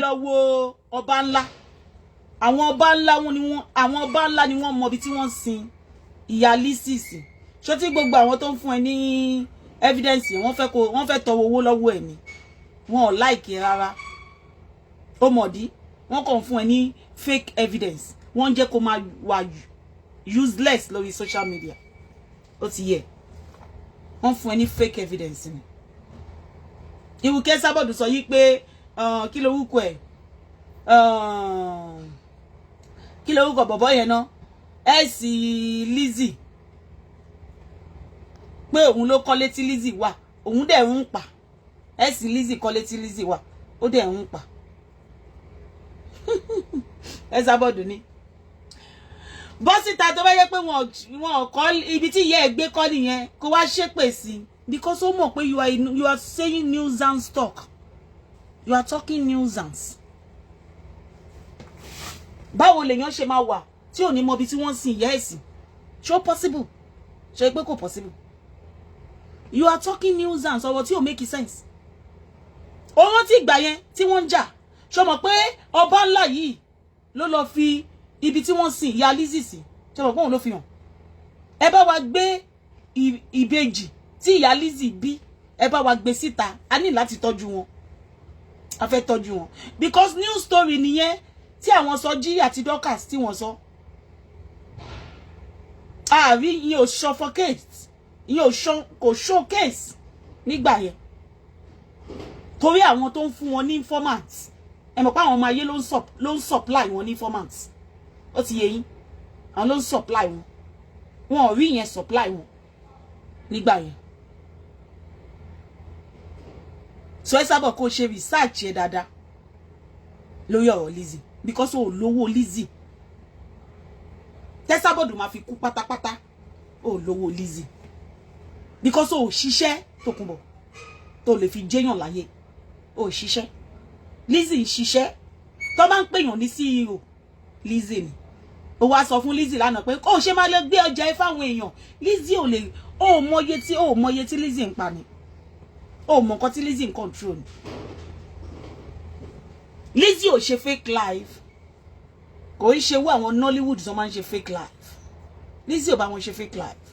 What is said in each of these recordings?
lọ wo ọba ńlá. Àwọn ọba ńlá ni wọ́n mọ bí tí wọ́n sin ìyá Lísìsì. Ṣó tí gbogbo àwọn tó ń fún ẹ ní evidence wọ́n fẹ́ tọwọ́ owó lọ́wọ́ ẹ̀ ni. Wọ́n ò like rárá. Ó mọ̀dí. Wọ́n kàn fún ẹ ní fake evidence. Wọ́n jẹ́ kó máa wà useless lórí social media. Ó ti yẹ. Wọ́n fún ẹ ní fake evidence ni. Ìwùkẹ́ Sábọ̀dù sọ yí pé kí ló wúkọ ẹ̀? Kí ló wúkọ bọ̀bọ́ yẹn náà? Lizzy. Pé òun ló kọ́lé tí Lizzy wà. Òun dẹ̀ ń pa. Lizzy kọ́lé tí Lizzy wà. Ó dẹ̀ ń pa. Sábọ̀dù ni. Bọ́sìta tó bá yẹ pé wọn kọ́ ibi tí ìyá ẹ̀ gbé kọ́ nìyẹn kó wá ṣépè sí. Because ó mọ̀ pé you are saying nuisance talk. You are talking nuisance. Báwo lèèyàn ṣe máa wà tí ò ní mọ ibi tí wọ́n sin ìyá ẹ̀ sí? Ṣó possible? Ṣé pé kò possible? You are talking nuisance ọ̀rọ̀ tí ò make sense. Ọ̀rọ̀ tí ìgbà yẹn tí wọ́n ń jà. Ṣó mọ̀ pé ọba ńlá yìí ló lọ fi ibi tí wọ́n sin ìyá Lizzy sí. Ṣó mọ̀ pé òun ló fi hàn. Ẹ bá wa gbé ìbejì tí ìyá Lizzy bí, ẹ bá wa gbé síta. A ní láti tọ́jú wọn. A fẹ́ tọ́jú wọn. Because new story nìyẹn tí àwọn Sọjí àti Dorcas tí wọ́n sọ. Àrí ìyẹn ò suffocate. Ìyẹn kò showcase nígbà yẹn. Torí àwọn tó ń fún wọn ní informants. Ẹ mọ̀ pé àwọn ọmọ ayé ló ń supply wọn ní informants. Ó ti yé yín. Àwọn ló ń supply wọn. Wọn ò rí ìyẹn supply wọn nígbà yẹn. So ẹ sábà kó ṣe research ẹ dáadáa lórí ọ̀rọ̀ Lizzy because ó lówó Lizzy. Tẹ́ Sábọ̀dù máa fi kú pátápátá ó lówó Lizzy because ó ṣiṣẹ́ Tókunbọ̀ tó lè fi jẹ́yàn láyé ó ṣiṣẹ́. Lizzy ń ṣiṣẹ́ tó bá ń pèyàn ní CEO Lizzy ni. Ó wá sọ fún Lizzy lánàá pé kó ṣe máa lè gbé ọjà ẹ fáwọn èèyàn. Lizzy ò lè ó mọye tí Lizzy ń pa ni. Ó mọ nǹkan tí Lizzy ń control ni. Lizzy ò ṣe fake life. Kò ń ṣe wo àwọn Nollywood tó máa ń ṣe fake life. Lizzy ò bá wọn ṣe fake life.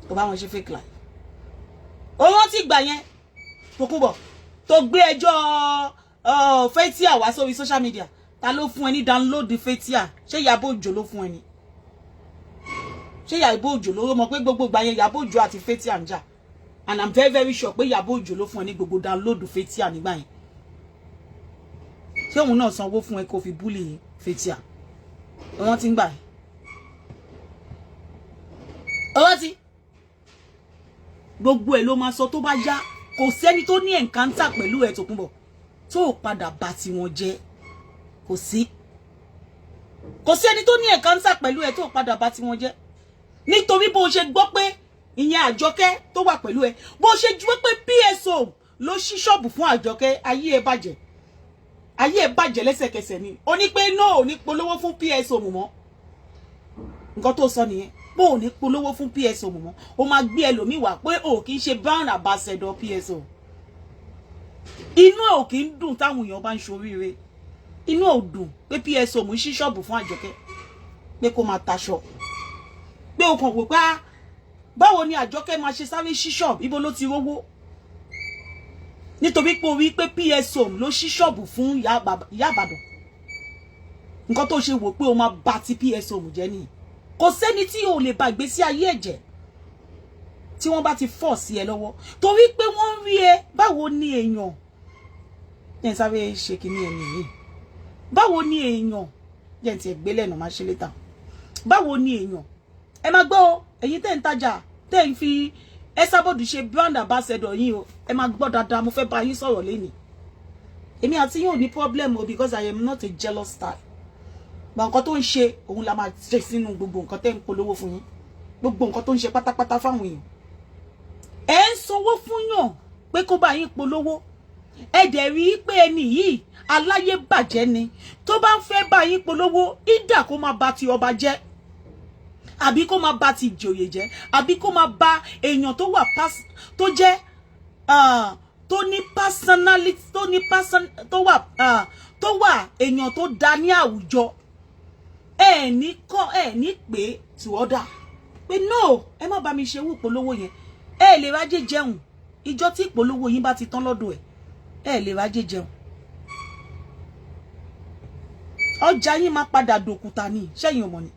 Ò bá wọn ṣe fake life. Owó tí gbà yẹn Tókunbọ̀ tó gbé ẹjọ́ Fathia wá sórí social media. Ta ló fún ẹ ní download Fathia? Ṣé Ìyábọ̀ Òjó ló fún ẹ ni? Ṣé Ìyábọ̀ Òjó ló mọ̀ pé gbogbo ìgbà yẹn Ìyábọ̀ Òjó àti Fathia ń jà? And I'm very very sure pé Ìyábọ̀ Òjó ló fún ẹ ní gbogbo download Fathia nígbà yẹn. Ṣé òun náà sanwó fún ẹ kó fi bully Fathia? Wọ́n ti ń gbà. Ọwọ́ ti gbogbo ẹ̀ ló máa sọ tó bá já. Kò sẹ́ni tó ní encounter pẹ̀lú ẹ Tókunbọ̀ tó padà bá ti wọn jẹ́. Kò sí ẹni tó ní encounter pẹ̀lú ẹ tó padà bá ti wọn jẹ́. Nítorí bó ṣe gbọ́ pé ìyẹn Àjọkẹ́ tó wà pẹ̀lú ẹ, bó ṣe jù pé PSO ló ṣí ṣọ́ọ̀bù fún Àjọkẹ́, ayé ẹ bàjẹ́ lẹ́sẹ̀kẹsẹ̀ ni. Ó ní pé no ní polówó fún PSO mọ́. Nǹkan tó sọ nìyẹn. Bó ní polówó fún PSO mọ́. Ó máa gbé ẹlòmíì wá pé ó kì í ṣe brand ambassador PSO. Inú ẹ̀ ò kì í dùn táwọn èèyàn bá ń ṣoríire. Inú ò dùn pé PSO mú ṣí ṣọ́ọ̀bù fún Àjọkẹ́ pé kó máa taṣọ. Pé o kàn wò pé báwo ni Àjọkẹ́ máa ṣe sáré ṣí ṣọ́ọ̀bù, ibo ló ti rówó? Nítorí pé o rí pé PSO ló ṣí ṣọ́ọ̀bù fún Iyaibadan. Nǹkan tó ṣe wò pé o máa bà ti PSO jẹ́ nìyí. Kò sẹ́ni tí o lè bá ìgbésí ayé ẹ̀jẹ̀ tí wọ́n bá ti fọ́ sí ẹ lọ́wọ́. Torí pé wọ́n rí ẹ báwo ni èèyàn. Yẹn sáré ṣe kíní ẹni yìí. Báwo ni èèyàn. Yẹn ti ẹgbẹ́lẹ̀ náà máa ṣe létà. Báwo ni èèyàn. Ẹ máa gbọ́ o, ẹ̀yin tẹ́ ń tajà, tẹ́ ń fi Sábọ̀dù ṣe brand ambassador yín o. Ẹ máa gbọ́ dáadáa, mo fẹ́ bá yín sọ̀rọ̀ lénìí. Èmi àti yín ò ní problem o because I am not a jealous type. But nǹkan tó ń ṣe òun la máa ṣe sínú gbogbo nǹkan tẹ́ ń polówó fún yín. Gbogbo nǹkan tó ń ṣe pátápátá fáwọn èèyàn. Ẹ ń sanwó fún yàn pé kó bá yín polówó. Ẹ dẹ̀ rí pé ẹni yìí aláyé bàjẹ́ ni. Tó bá ń fẹ́ bá yín polówó, ìdá kó máa bà ti ọba jẹ́. Àbí kó máa bà ti ìjòyè jẹ́. Àbí kó máa bà èèyàn tó wà tó jẹ́ tó ní personality tó ní tó wà èèyàn tó dá ní àwùjọ ẹ ní pé to order pé no ẹ má bá mi ṣe wù polówó yẹn ẹ lè rájé jẹun ìjọ tí ìpolówó yín bá ti tán lọ́dọ̀ ẹ lè rájé jẹun ọjà yín máa padà dòkúta ní ṣẹ́yìn ọmọ ni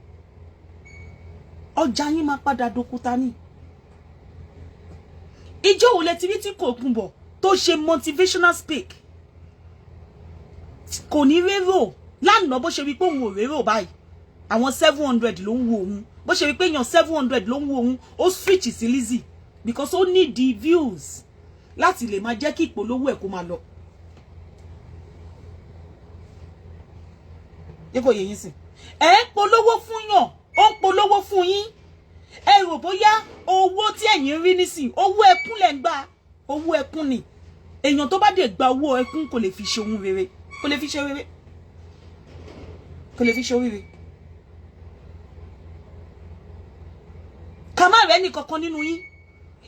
ọjà yín máa padà dòkúta ní ìjọ wo lẹ ti rí tí kò kún bọ̀ tó ṣe motivational speak kò ní rérò lánàá bó ṣe rí pé òun ò rérò báyìí àwọn 700 ló ń wo òun bó ṣe rí pé èèyàn 700 ló ń wo òun ó switch sí Lizzy because ó need the views láti lè máa jẹ́ kí ìpolówó ẹ̀ kó máa lọ. Yẹ́kọ̀ yẹ̀yìn sìn ẹ̀ ń polówó fún yàn ó ń polówó fún yín ẹ rò bóyá owó tí ẹ̀yin rí nísìn owó ẹkún lẹ̀ ń gbà owó ẹkún ni èèyàn tó bá dé gba owó ẹkún kò lè fi ṣe ohun rere kò lè fi ṣe rere kò lè fi ṣe oríire. Kàmá rẹ̀ ní kankan nínú yín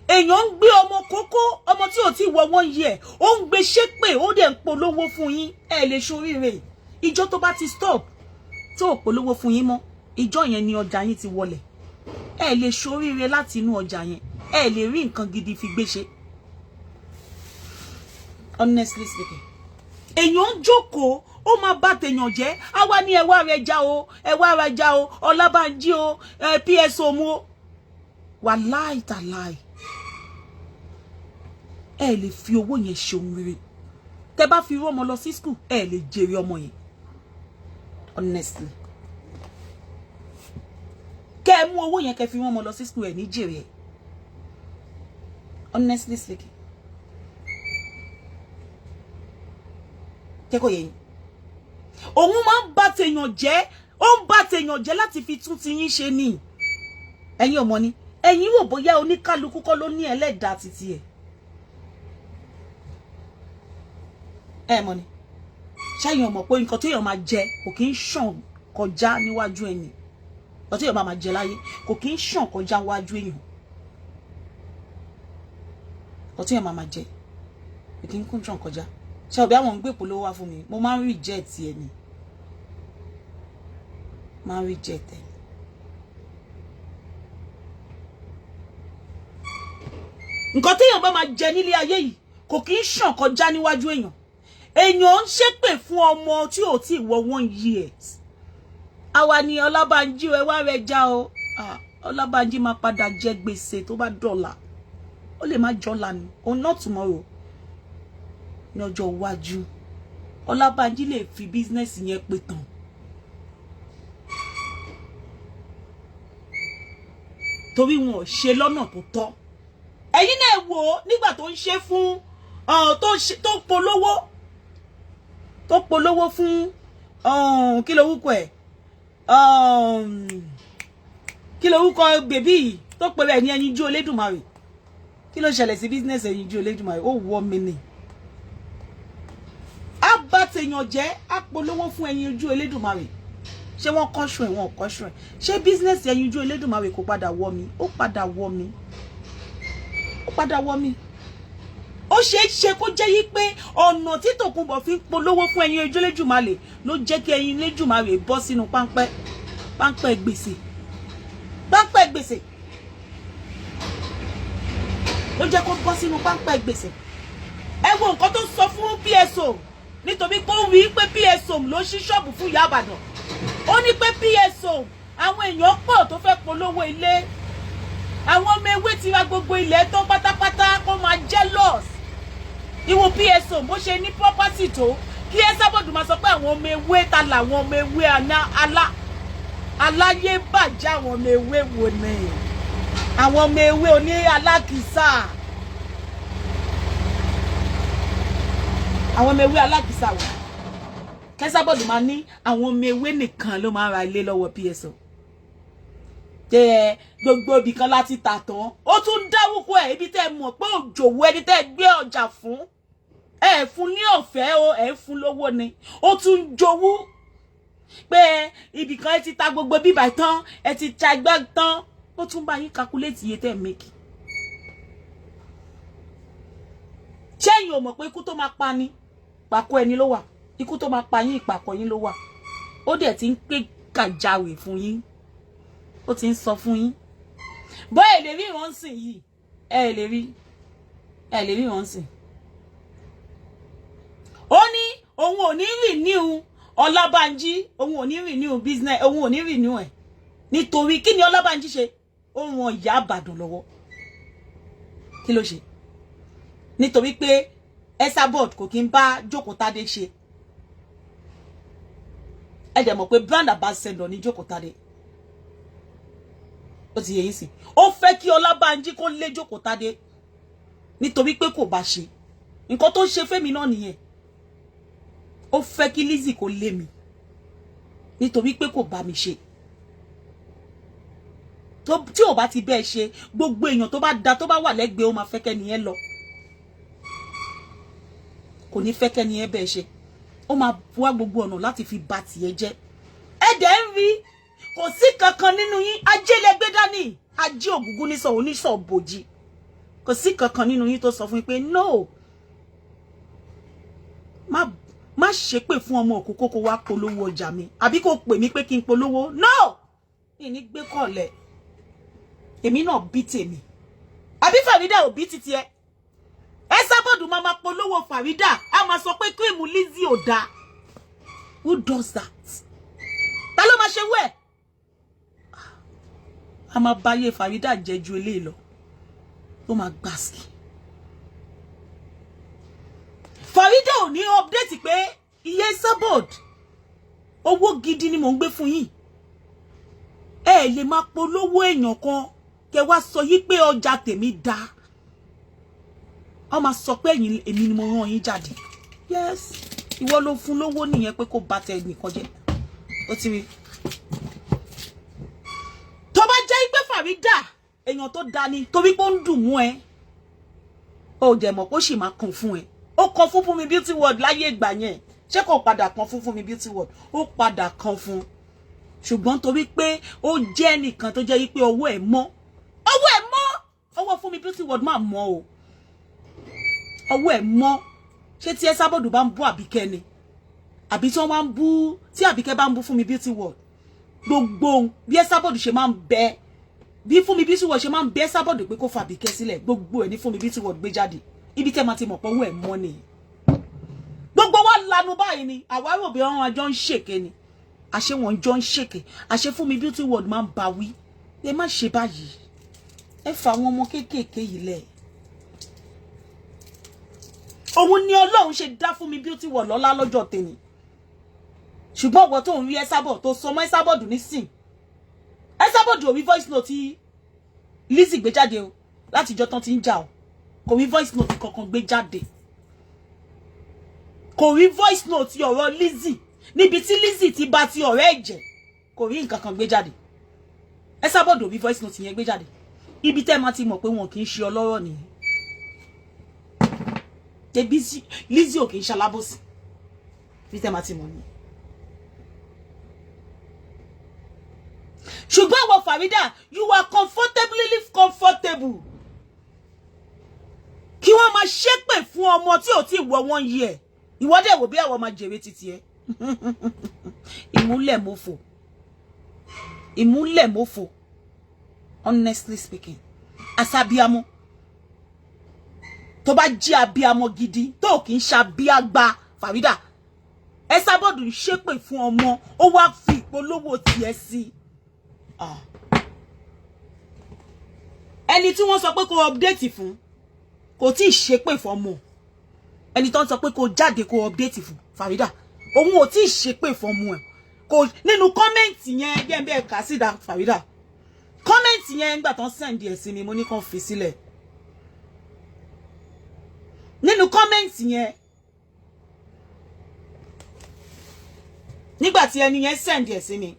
èèyàn ń gbé ọmọ kókó ọmọ tí ò tí wọ 1 year ó ń gbé ṣépè ó dẹ̀ ń polówó fún yín ẹ lè ṣe oríire ìjọ tó bá ti stop tó ò polówó fún yín mọ́ ìjọ yẹn ni ọjà yín ti wọlẹ̀ ẹ lè ṣe oríire láti inú ọjà yẹn ẹ lè rí nǹkan gidi fi gbé ṣe. Honestly speaking èèyàn ń jókòó ó máa bá tèèyàn jẹ́ àwa ní ẹ wá rẹ já o ẹ wá ra já o Ọlábánjí o PSO mu o wàláì tàláì ẹ lè fi owó yẹn ṣe ohun rere tẹ́ bá fi ọmọ lọ sí school ẹ lè jèrè ọmọ yẹn honestly kẹ́ mú owó yẹn kẹ́ fi ọmọ lọ sí school ẹ ní jèrè ẹ honestly speaking kẹ́kọ̀ọ́ yẹn òun máa ń bá tèèyàn jẹ́ ó ń bá tèèyàn jẹ́ láti fi tún ti yín ṣe ni ẹ̀yin ọmọ ni ẹ̀yin wò bóyá oníkálukú kọ́ ló ní ẹlẹ́dàá títí ẹ̀ mọ̀ ni ṣẹ́yìn ọmọ pé nǹkan tó yàn máa jẹ kò kí ń ṣàn kọjá níwájú ẹ̀yìn nǹkan tó yàn máa jẹ láyé kò kí ń ṣàn kọjá níwájú èèyàn nǹkan tó yàn máa jẹ kò kí ń kún ṣàn kọjá ṣe ọ̀bẹ àwọn ń gbé polówó wá fún mi mo máa ń reject ẹ ni máa ń reject ẹ. nǹkan téèyàn bá máa jẹ nílé ayé yìí kò kí ń ṣàn kọjá níwájú èèyàn ń ṣépè fún ọmọ tí ò tí wọ 1 year àwa ni Ọlábánjí ẹ wá rẹ já o Ọlábánjí máa padà jẹ gbèsè tó bá dọ̀là ó lè má jọ́la ni or not tomorrow ní ọjọ́ iwájú Ọlábánjí lè fi business yẹn pè tán torí wọn ò ṣe lọ́nà tó tọ́ ẹ̀yin náà wò ó nígbà tó ń ṣe fún tó polówó fún kí lorúkọ ẹ̀ kí lorúkọ bèbí tó pè rẹ̀ ní Ẹyinjú Olódùmarè kí ló ṣẹlẹ̀ sí business Ẹyinjú Olódùmarè ó wọ́ mi ni á bá tèèyàn jẹ́ á polówó fún Ẹyinjú Olódùmarè ṣé wọ́n kọ́ṣù ẹ̀ wọ́n kọ́ṣù ẹ̀ ṣé business Ẹyinjú Olódùmarè kò padà wọ́ mi ó padà wọ́ mi ó padà wọ́ mi ó ṣeé ṣe kó jẹ́ yí pé ọ̀nà tí Tòkunbọ̀ fi ń polówó fún Ẹyinjú Olódùmarè ló jẹ́ kí Ẹyinjú Olódùmarè bọ́ sínú páńpẹ́ gbèsè ló jẹ́ kó bọ́ sínú páńpẹ́ gbèsè ẹ wo nǹkan tó sọ fún PSO nítorí pé ó rí pé PSO ló ṣí ṣọ́ọ̀bù fún Iyaibadan ó ní pé PSO àwọn èèyàn pọ̀ tó fẹ́ polówó ilé àwọn ọmọ ewé ti ra gbogbo ilẹ̀ tó pátápátá kó máa jealous ìwọ̀n PSO bó ṣe ní property tó kí ẹ sábọ̀dù máa sọ pé àwọn ọmọ ewé ta làwọn ọmọ ewé aláyé bàjẹ́ àwọn ọmọ ewé wò ni àwọn ọmọ ewé oní alákìísà àwọn ọmọ ewé alákìísà wò kẹsàbọ̀dù máa ní àwọn ọmọ ewé nìkan ló máa ra ilé lọ́wọ́ PSO tẹ gbogbo ibì kan láti tà tán ó tún dáwùkú ẹ ibi tẹ mọ̀ pé òjòwò ẹni tẹ gbé ọjà fún ẹ fún ní ọ̀fẹ́ o ẹ fún lówó ni ó tún jowú pé ibì kan ẹ ti ta gbogbo bíbà tán ẹ ti ta ẹgbẹ́ tán ó tún bá yín calculate iye tẹ make ṣẹ́yìn ò mọ̀ pé ikú tó máa pa ni pàkó ẹni ló wà, ikú tó máa pa yín ìpàkọ́ yín ló wà. Ó dẹ̀ ti ń pé kàjáwé fún yín, ó ti ń sọ fún yín bó ẹ lè rí ìránsìn yìí, ẹ lè rí ìránsìn. Ó ní òun ò ní renew Ọlábánjí, òun ò ní renew business, òun ò ní renew ẹ̀ nítorí kí ni Ọlábánjí ṣe? Ó ràn Iyaibadan lọ́wọ́. Kí ló ṣe? Nítorí pé Esabod kò kí ń bá Jókòtádé ṣe. Ẹ dẹ̀ mọ̀ pé brand ambassador ní Jókòtádé. Ó ti yé yín sí. Ó fẹ́ kí Ọlábánjí kó lé Jókòtádé nítorí pé kò bá ṣe. Nǹkan tó ṣe fẹ́mi náà nìyẹn. Ó fẹ́ kí Lizzy kó lé mi nítorí pé kò bá mi ṣe. Tí ò bá ti bẹ́ẹ̀ ṣe, gbogbo èèyàn tó bá da tó bá wà lẹ́gbẹ̀ẹ́ ó máa fẹ́ kẹ́ni yẹn lọ. Kò ní fẹ́ kẹ́ni yẹn bẹ́ẹ̀ ṣe. Ó máa wá gbogbo ọ̀nà láti fi bà tiẹ̀ jẹ́. Ẹ dẹ̀ ń rí, kò sí kankan nínú yín, ajé lẹ gbé dání, ajé ògúngún ní sọ oníṣọ̀ bòjì. Kò sí kankan nínú yín tó sọ fún mi pé no. Má ṣépè fún ọmọ òkókó kó wá polówó ọjà mi. Àbí kó pè mí pé kí n polówó. No! Ìní gbé kọ̀lẹ̀. Èmi náà bí tèmi. Àbí Farida ò bí titi ẹ. Esabod máa polówó Farida, a máa sọ pé cream Lizzy ò dá. Who does that? Ta ló máa ṣe wẹ̀? A máa báyé Farida jẹ́ ju eléyìí lọ. Ó máa gbàsì. Farida ò ní update pé Iyaibadan owó gidi ni mò ń gbé fún yín. Ẹ lè máa polówó èèyàn kan kẹ wá sọ yí pé ọjà tèmi dá. Ó máa sọ pé èmi ni mo rán yín jáde. Yes, ìwọ ló fún lówó nìyẹn pé kó bá tẹ nìkan jẹ́. Ó ti rí. Tó bá jẹ́ pé Farida èèyàn tó dá ni torí pé ó ń dùn mú ẹ. Ó dẹ̀ mọ̀ pé ó sì máa kàn fún ẹ. Ó kàn fún mi beauty world láyé ìgbà yẹn. Ṣé kò padà kàn fún mi beauty world? Ó padà kàn fún. Ṣùgbọ́n torí pé ó jẹ́ nìkan tó jẹ́ pé ọwọ́ ẹ̀ mọ́. Ọwọ́ ẹ̀ mọ́. Ọwọ́ fún mi beauty world máa mọ́ o. Ọwọ́ ẹ̀ mọ́. Ṣé tí Esabod bá ń bú Àbíkẹ́ ni? Àbí tí wọ́n máa ń bú, tí Àbíkẹ́ bá ń bú fún mi beauty world. Gbogbo bí Esabod ṣe máa ń bẹ, bí fún mi beauty world ṣe máa ń bẹ Esabod pé kó fa Àbíkẹ́ sílẹ̀. Gbogbo ẹ̀ ní fún mi beauty world gbé jáde. Ibi tẹ́ máa ti mọ̀ pé ọwọ́ ẹ̀ mọ́ ni. Gbogbo wa lanu báyìí ni. Àwa rò bí wọ́n àjọ ń ṣèké ni. Àṣé wọ́n jọ ń ṣèké. Àṣé fún mi beauty world máa ń bá wí. Ẹ má ṣe báyìí. Ẹ fa àwọn ọmọ kéékèèké yìí lẹ̀. Òun ni Ọlọ́run ṣe dá fún mi beauty world lọ́lá lọ́jọ́ tèmi. Ṣùgbọ́n ọ̀wọ́ tó ń rí Esabod tó sọ mọ́ Esabod nísìn. Esabod ò rí voice note Lizzy gbé jáde o láti jọ́ tán ti ń jà o. Kò rí voice note kankan gbé jáde. Kò rí voice note ọ̀rọ̀ Lizzy níbi tí Lizzy ti bá ti ọ̀rẹ́ ẹ̀jẹ̀. Kò rí nǹkan kan gbé jáde. Esabod ò rí voice note yẹn gbé jáde. Ibi tẹ́ máa ti mọ̀ pé wọn kì í ṣe ọlọ́rọ̀ nìyẹn. Tẹ̀bí Lizzy ò kì í ṣe alábòsí. Ibi tẹ́ máa ti mọ̀ nìyẹn. Ṣùgbọ́n ìwọ Farida, you are comfortable. Kí wọ́n máa ṣépè fún ọmọ tí ò tí wọ 1 year. Ìwọ dẹ̀ wò bí àwọn máa jèrè títí ẹ. Ìmúlẹ̀ mọ́fò. Honestly speaking. Asabiamo. Tó bá jí abíamọ gidi, tó kì í ṣàbíàgbà Farida. Esabod ń ṣépè fún ọmọ, ó wá fi ìpolówó tiẹ̀ sí. Ẹni tí wọ́n sọ pé kó update fún kò tí ì ṣépè fọ́mọ. Ẹni tó ń sọ pé kó jáde kó update fún Farida, òun ò tí ì ṣépè fọ́mọ ẹ̀. Kò nínú comment yẹn bí ẹ kà sí da Farida. Comment yẹn nígbà tó ń send ẹ̀ sí mi mo ní kàn fi sílẹ̀. Nínú comment yẹn nígbà tí ẹni yẹn send ẹ̀ sí mi.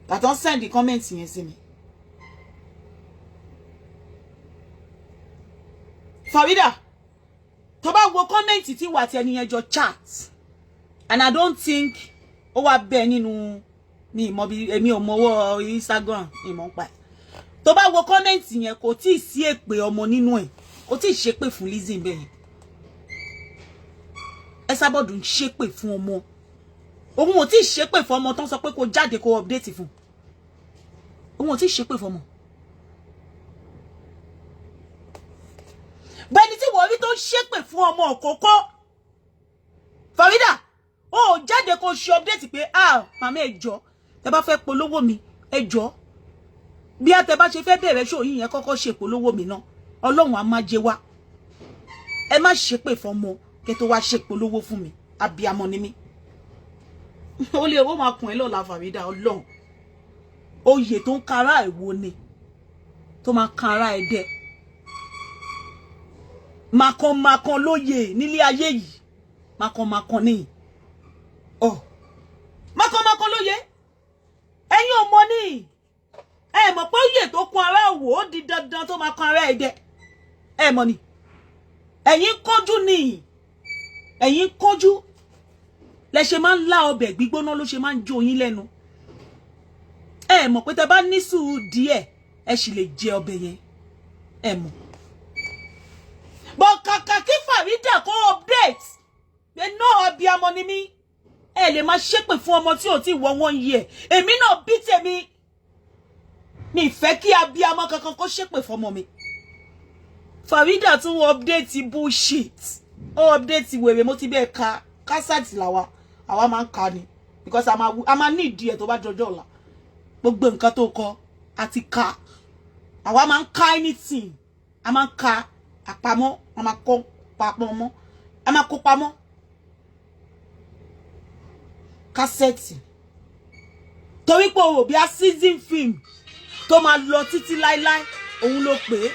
That don't send the comments yẹn sí mi. Farida, tó bá wo comment tí wà tí ẹni yẹn jọ chat. And I don't think ó wá bẹ́ẹ̀ nínú mi mọ̀ bí èmi ò mọwọ́ Instagram mi mọ̀ pa. Tó bá wo comment yẹn kò tí ì sí èpè ọmọ nínú ẹ̀. Kò tí ì ṣépè fún Lizzy ńbẹ̀ yẹn. Esabod ń ṣépè fún ọmọ. Òun ò tí ṣépè fún ọmọ tán sọ pé kó jáde kó update fún. Òun ò tí ṣépè fún ọmọ. Bẹ́ẹ̀ni tí wọ́n rí tó ṣépè fún ọmọ òkókó. Farida, ó jáde kó ṣe update pé màmá ẹ jọ̀ọ́, tẹ́ bá fẹ́ polówó mi, ẹ jọ̀ọ́. Bí a tẹ́ bá ṣe fẹ́ bẹ̀rẹ̀ show yín yẹn kọ́kọ́ ṣe polówó mi náà. Ọlọ́run á máa jẹ wá. Ẹ má ṣépè fún ọmọ kẹ́ tó wá ṣe polówó fún mi. Abiyamọ ni mí. Ó lè ó máa kùn ẹ́ lọ́la Farida Ọlọ́run. Oyè tó ń kara ẹ̀wò ni. Tó máa kara ẹ̀dẹ̀. Makon lóye nílé ayé yìí. Makon ni. Makon lóye. Ẹ̀yin ò mọ̀ ni. Ẹ mọ̀ pé oyè tó kún ara wò ó di dandan tó máa kan ara ẹ̀dẹ̀. Ẹ mọ̀ ni. Ẹ̀yin kánjú ni. Ẹ̀yin kánjú. Lẹ ṣe máa ń lá ọbẹ̀ gbígbóná ló ṣe máa ń jó yín lẹ́nu. Ẹ mọ̀ pé tẹ́ bá ní sùúrù díẹ̀ ẹ sì lè jẹ ọbẹ̀ yẹn. Ẹ mọ̀. But kàkà kí Farida kó update. Pé náà abiyamọ ni mí. Ẹ lè máa ṣépè fún ọmọ tí ò tí wọ 1 year. Èmi náà bí tèmi. Mi fẹ́ kí abiyamọ kankan kó ṣépè fún ọmọ mi. Farida tún update bullshit. Ó update wèrè mo ti bẹ́ẹ̀ ka kásàtì làwa. Àwa máa ń ka ni. Because a máa ní ìdí ẹ̀ tó bá jọjọ́ ọ̀la. Gbogbo nǹkan tó kọ àti ka. Àwa máa ń ka anything. A máa ń ka àpamọ́. A máa kó papọ̀ mọ́. A máa kó pamọ́. Kásẹ̀tì. Torí pé o bí a season film tó máa lọ títí láíláí òun ló pè.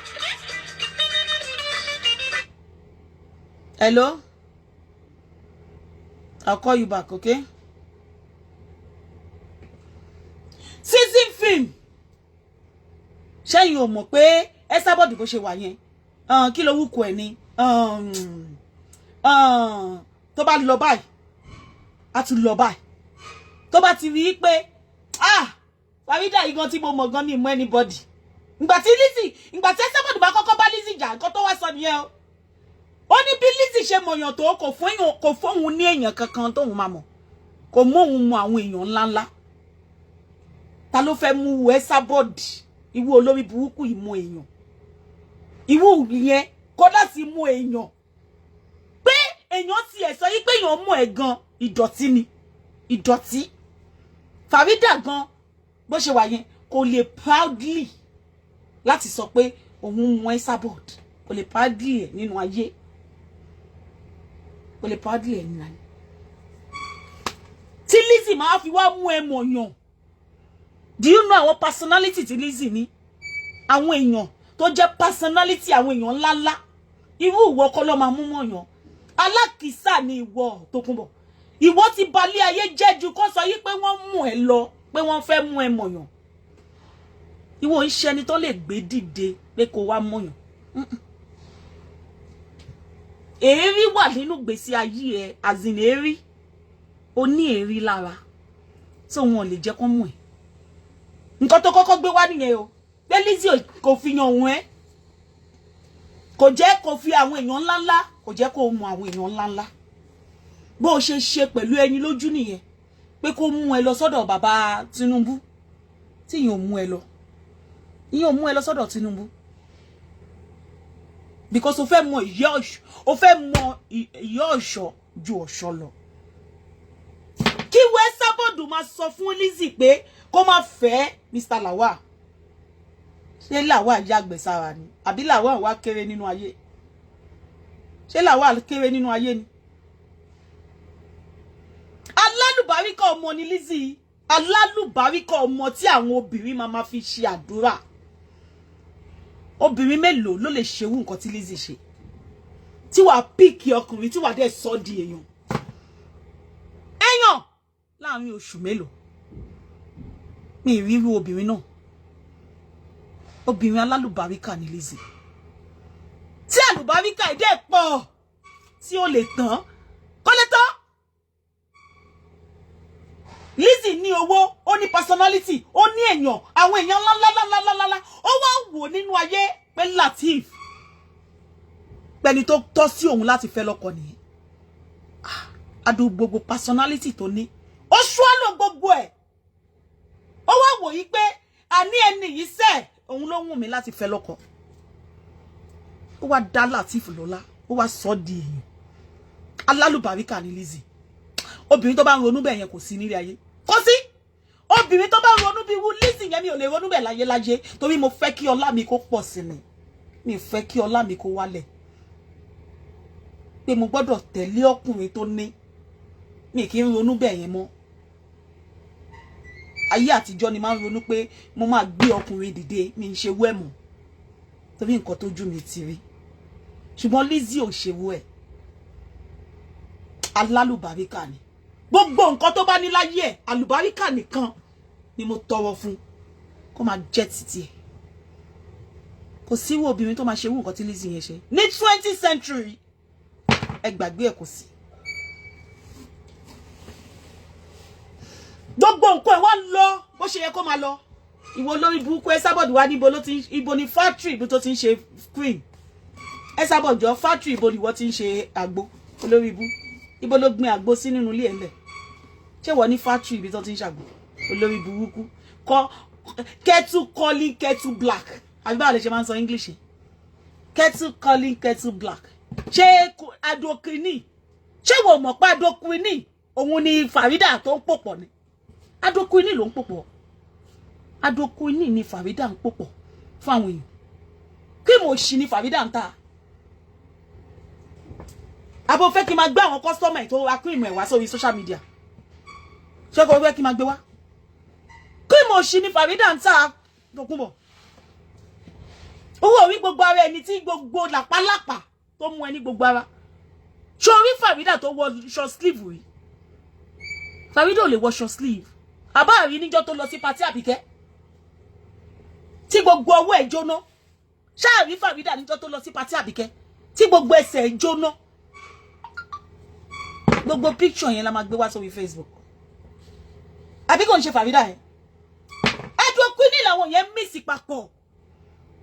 Hello? I'll call you back, okay? Season film. Ṣé yín ò mọ̀ pé Esabod bó ṣe wà yẹn? Kí ló wúkọ ẹ̀ ni? Tó bá lọ báyìí. A tún lọ báyìí. Tó bá ti rí pé Farida igan tí mo mọ̀ gan mi mọ̀ anybody. Ìgbà tí Esabod bá kọ́kọ́ bá Lizzy jà nǹkan tó wá sọ nìyẹn o. Ó ní bí Lizzy ṣe mọ̀yàn tó kò fóun ní èèyàn kankan tóun máa mọ̀. Kò mú òun mọ àwọn èèyàn ńláńlá. Ta ló fẹ́ mú Esabod? Ìwọ olórí burúkú ìmọ̀ èèyàn. Ìwọ yẹn kódà sí mú èèyàn. Pé èèyàn ti ẹ̀ sọ yí pé èèyàn mọ̀ ẹ̀ gan ìdọ̀tí ni. Ìdọ̀tí. Farida gan bó ṣe wà yẹn kò lè proudly láti sọ pé òun mú Esabod. Kò lè proudly ẹ̀ nínú ayé. Kò lè proudly ẹ̀ nínú ayé. Tí Lizzy máa fi wá mú ẹ mọ̀yàn. Do you know àwọn personality tí Lizzy ní? Àwọn èèyàn tó jẹ́ personality àwọn èèyàn ńláńlá. Irú ìwọ kọ́ ló máa mú mọ̀yàn. Alákìísà ni ìwọ Tókunbọ̀. Ìwọ ti balẹ̀ ayé jẹ́ ju kó sọ yí pé wọ́n mú ẹ lọ, pé wọ́n fẹ́ mú ẹ mọ̀yàn. Ìwọ ń ṣe ẹni tó lè gbé dìde pé kó wá mọ̀yàn. Èérí wà nínú gbèsè ayé ẹ, azin èérí. Ó ní èérí lára. So wọn lè jẹ́ kó mú ẹ. Nǹkan tó kọ́kọ́ gbé wá nìyẹn o. Pé Lizzy kò fi yan òun ẹ. Kò jẹ́ kó fi àwọn èèyàn ńláńlá, kò jẹ́ kó mú àwọn èèyàn ńláńlá. Bó ṣe ṣe pẹ̀lú ẹyin lójú nìyẹn. Pé kó mú ẹ lọ sọ́dọ̀ bàbá Tinubu. Tí ìyẹn ò mú ẹ lọ. Ìyẹn ò mú ẹ lọ sọ́dọ̀ Tinubu. Because o fẹ́ mọ ìyá ọ̀ṣọ́ ju ọ̀ṣọ́ lọ. Kí Esabod máa sọ fún Lizzy pé kó má fẹ́ Mr. Lawal. Ṣé Lawal yàgbẹ́ sára ni? Àbí Lawal wá kéré nínú ayé? Ṣé Lawal kéré nínú ayé ni? Alálùbáríkà ọmọ ni Lizzy. Alálùbáríkà ọmọ tí àwọn obìnrin máa fi ṣe àdúrà. Obìnrin mélòó ló lè ṣerú nǹkan tí Lizzy ṣe? Tí wàá píìkì ọkùnrin tí wàá dẹ̀ sọ di èèyàn. Èèyàn láàrin oṣù mélòó. Mi rí irú obìnrin náà. Obìnrin alálùbáríkà ni Lizzy. Tí àlùbáríkà ìdẹ́ pọ̀ tí ó lè tán. Kò lè tán. Lizzy ní owó, ó ní personality, ó ní èèyàn, àwọn èèyàn ńláńláńláńláńlá. Ó wá wò nínú ayé pé Lateef. Pẹ̀lú tó tọ́ sí òun láti fẹ́ lọ́kọ nìyẹn. adu gbogbo personality tó ní ó swallow gbogbo ẹ̀ ó wá wò yí pé àní ẹni yìí ṣe òun ló wù mí láti fẹ́ lọ́kọ ó wá dá Lateef lọ́lá ó wá sọ di èyàn alálùbáríkà ní Lizzy obìnrin tó bá ń ronú bẹ́ẹ̀ yẹn kò sí nílé ayé kò sí obìnrin tó bá ń ronú bí irú Lizzy yẹn mi ò lè ronú bẹ́ẹ̀ láyé láyé torí mo fẹ́ kí ọlá mi kó pọ̀ sí ni mi fẹ́ kí ọlá mi kó wálẹ̀ pé mo gbọ́dọ̀ tẹ̀lé ọkùnrin tó ní mi kì í ronú bẹ́ẹ̀ yẹn mọ́ ayé àtijọ́ ni máa ń ronú pé mo máa gbé ọkùnrin dìde mi ń ṣe wẹ́mù torí nǹkan tójú mi ti rí ṣùgbọ́n Lizzy ò ṣe wú ẹ̀ alálùbáríkà ni gbogbo nǹkan tó bá ní láyé ẹ̀ àlùbáríkà nìkan ni mo tọrọ fún kó máa jẹ́ títí ẹ̀ kò sí wo obìnrin tó máa ṣe wú nǹkan tí Lizzy yẹn ṣe ní 20th century ẹ gbàgbé ẹ̀ kò sí gbogbo nǹkan ẹ̀ wá lọ bó ṣe yẹ kó máa lọ ìwọ lórí burúkú Esabod wá níbo ló ti ibo ni factory ibo tó ti ń ṣe cream Esabod jọ factory ibo ni wọ́n ti ń ṣe àgbo olórí ibú ibo ló gbin àgbo sí nínú ilé ẹ̀lẹ̀ ṣé wọ́n ní factory ibi tó ti ń ṣàgbo olórí burúkú kọ́ kettle calling kettle black àbí báwo lè ṣe máa ń sọ English kettle calling kettle black ṣé adokini ṣé wọ́n mọ̀ pé adokini òun ni Farida tó ń pòpọ̀ ni adokini ló ń pòpọ̀ adokini ni Farida ń pòpọ̀ fún àwọn èèyàn kí mo ṣì ní Farida ń ta abo fẹ́ kí n máa gbé àwọn customer tó ra cream ẹ̀ wá sórí social media ṣé kò fẹ́ kí n máa gbé wá kí mo ṣì ní Farida ń ta Tókunbọ̀ owó orí gbogbo ara ẹni tí gbogbo làpálàpà tó mú ẹni gbogbo ara ṣé orí Farida tó wọ short sleeve rí Farida ò lè wọ short sleeve àbá rí níjọ́ tó lọ sí party Àbíkẹ́ tí gbogbo ọwọ́ ẹ̀ jóná ṣáà rí Farida níjọ́ tó lọ sí party Àbíkẹ́ tí gbogbo ẹsẹ̀ ẹ̀ jóná gbogbo picture yẹn la máa gbé wá sórí Facebook àbí kò ń ṣe Farida yẹn ẹjọ́ Queen làwọn yẹn miss papọ̀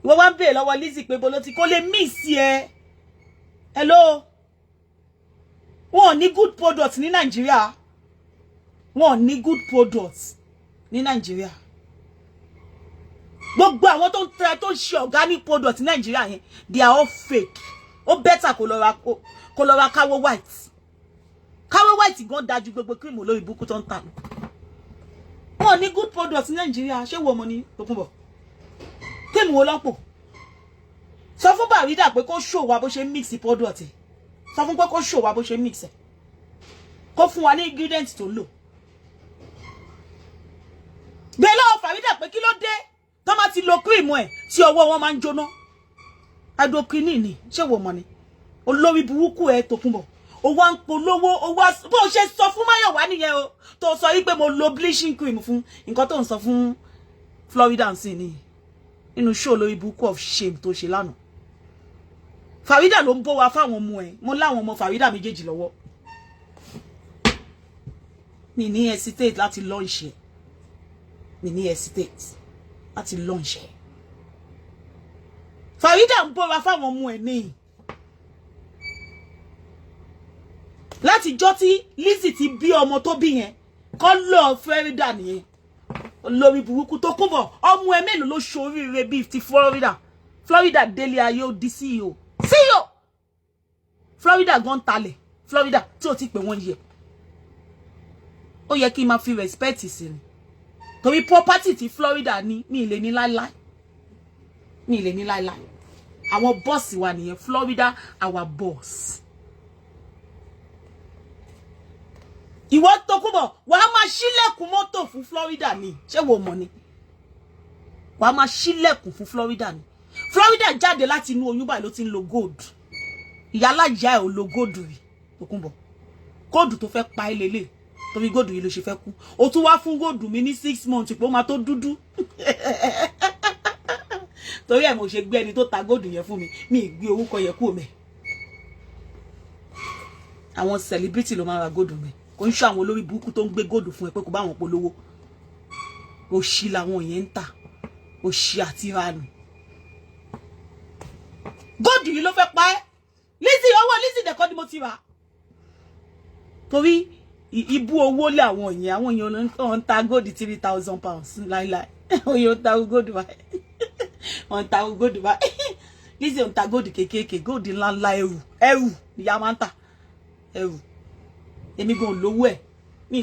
ìwọ wá ń bèèrè lọ́wọ́ Lizzy pé bolo ti kó lè miss ẹ hello wọn ní good products ní Nàìjíríà wọn ní good products ní Nàìjíríà gbogbo àwọn tó ń try tó ń ṣe organic products ní Nàìjíríà yẹn they are all fake ó better kó lọ ra káwọ́ white gan dájú gbogbo cream olórí burúkú tó ń tà wọn ní good products ní Nàìjíríà ṣé wo mo ní Tókunbọ̀ kéèmù wo lọ́pọ̀ sọ fún Farida pé kó show wa bó ṣe mix product ẹ̀ sọ fún pé kó show wa bó ṣe mix ẹ̀ kó fún wa ní ingredient tó lò bẹ́ẹ̀ lọ́wọ́ Farida pé kí ló dé tó máa ti lo cream ẹ̀ tí ọwọ́ wọn máa ń jóná adokini ni ṣé wo mọ̀ ni olórí burúkú ẹ̀ Tókunbọ̀ ó wá ń polówó ó wá bó ṣe sọ fún Máyọ̀wá nìyẹn o tó sọ yí pé mo lo bleaching cream fún nǹkan tó ń sọ fún Florida nsìn ni inú show lórí book of shame tó ṣe lánàá Farida ló ń bó wa fáwọn ọmọ ẹ̀ mo láwọn ọmọ Farida méjèèjì lọ́wọ́ mi ní hesitate láti launch ẹ̀ mi ní hesitate láti launch ẹ̀ Farida ń bó wa fáwọn ọmọ ẹ̀ ní láti jọ́ tí Lizzy ti bí ọmọ tó bí yẹn kọ́ lọ Farida nìyẹn olórí burúkú Tókunbọ̀ ọmọ ẹ mélòó ló ṣoríire bíi ti Florida délé ayé ó di CEO Florida gan talẹ̀ Florida tí ó ti pè wọ́n yẹ ó yẹ kí n máa fi respect sí ni torí property ti Florida ní mi lè ní láíláí àwọn boss wa nìyẹn Florida our boss ìwọ Tókunbọ̀ wàá máa ṣílẹ̀kùn mọ́tò fún Florida ni ṣé wo mọ̀ ni wàá máa ṣílẹ̀kùn fún Florida ni Florida jáde láti inú oyún báyìí ló ti ń lo gold ìyálàjà ẹ̀ ò lo gold rí Tókunbọ̀ gold tó fẹ́ pa ẹ́ lélẹ̀ torí gold yìí ló ṣe fẹ́ kú ó tún wá fún gold mi ní 6 months pé ó máa tó dúdú torí ẹ̀ mo ṣe gbé ẹni tó ta gold yẹn fún mi ì gbé orúkọ yẹn kú mẹ́ àwọn celebrity ló máa ra gold mẹ́ kò ń ṣe àwọn olórí burúkú tó ń gbé góòdù fún ẹ pé kò bá wọn polówó òṣì làwọn yẹn ń tà òṣì àti ìranù góòdù yìí ló fẹ́ pa ẹ́ Lizzy owó Lizzy dẹ̀kọ́ ni mo ti rà torí ibu owó lé àwọn èèyàn on ta gold £3,000 láíláí oyo ta gold wa on ta gold wa Lizzy on ta gold kékèké gold ńlá ńlá ẹrù ni ya máa ń tà ẹrù èmi gan lówó ẹ̀ mi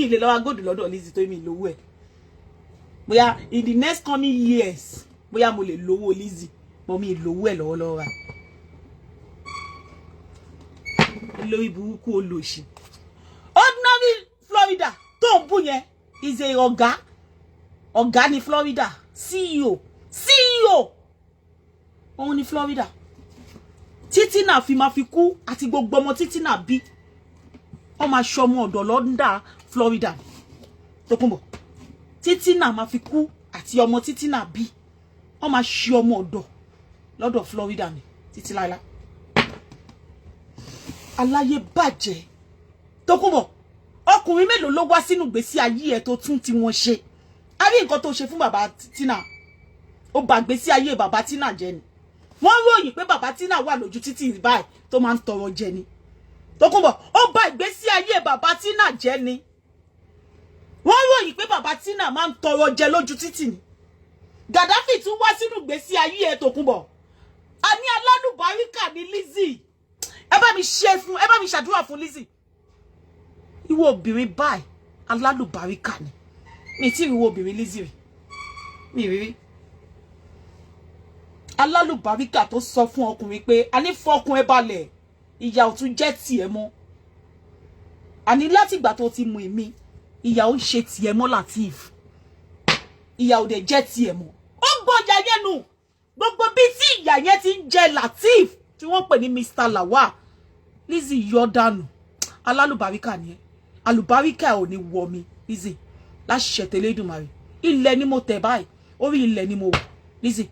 lè lọ gold lọ́dọ̀ Lizzy tó mi lówó ẹ̀ bóyá in the next coming years bóyá mo lè lówó Lizzy mo mi lówó ẹ̀ lọ́wọ́lọ́wọ́ lórí burúkú olóṣì ordinary Florida tó ń bú yẹn is a ọ̀gá ní Florida CEO òun ní Florida títí náà fi máa fi kú àti gbogbo ọmọ títí náà bí ó máa ṣọmọ ọ̀dọ̀ lọ́ndà Florida tó kún bọ̀ títí náà máa fi kú àti ọmọ títí náà bí ó máa ṣe ọmọ ọ̀dọ̀ lọ́dọ̀ Florida ni títí láíláí aláyé bàjẹ́ tó kún bọ̀ ọkùnrin mélòó ló wá sínú ìgbésí ayé ẹ tó tún tí wọ́n ṣe a rí nǹkan tó ṣe fún bàbá Tina ó bà ìgbésí ayé bàbá Tina jẹ́ ni wọ́n ròyìn pé bàbá Tina wà lójú títì báyìí tó máa ń tọrọ jẹ ni tó kún bọ̀ ó bà ìgbésí ayé bàbá Tina jẹ́ ni wọ́n ròyìn pé bàbá Tina máa ń tọrọ jẹ lójú títì ni Gaddafi tún wá sínú ìgbésí ayé ẹ tó kún bọ̀ a ní alálùbáríkà ní Lizzy ẹ bá mi ṣàdúrà fún Lizzy ìwọ obìnrin báyìí alálùbáríkà ni mi tí ìwọ obìnrin Lizzy rí mi rí alálùbáríkà tó sọ fún ọkùnrin pé a ní fọkùn ẹ balẹ̀ ìyà ò tún jẹ́ tiẹ̀ mọ́ àní láti ìgbà tó ti mú èmi ìyà ò ń ṣe tiẹ̀ mọ́ Lateef ìyà ò dẹ̀ jẹ́ tiẹ̀ mọ́ ó gbọ́jà yẹn nù gbogbo bí tí ìyà yẹn ti ń jẹ Lateef tí wọ́n pè ní Mr. Lawal Lizzy yọ dànù alálùbáríkà ni ẹ alùbáríkà ò ní wọ mi Lizzy láṣẹ tẹlẹdùmarè ilẹ̀ ni mo tẹ̀ báyìí orí ilẹ̀ ni mo wà Lizzy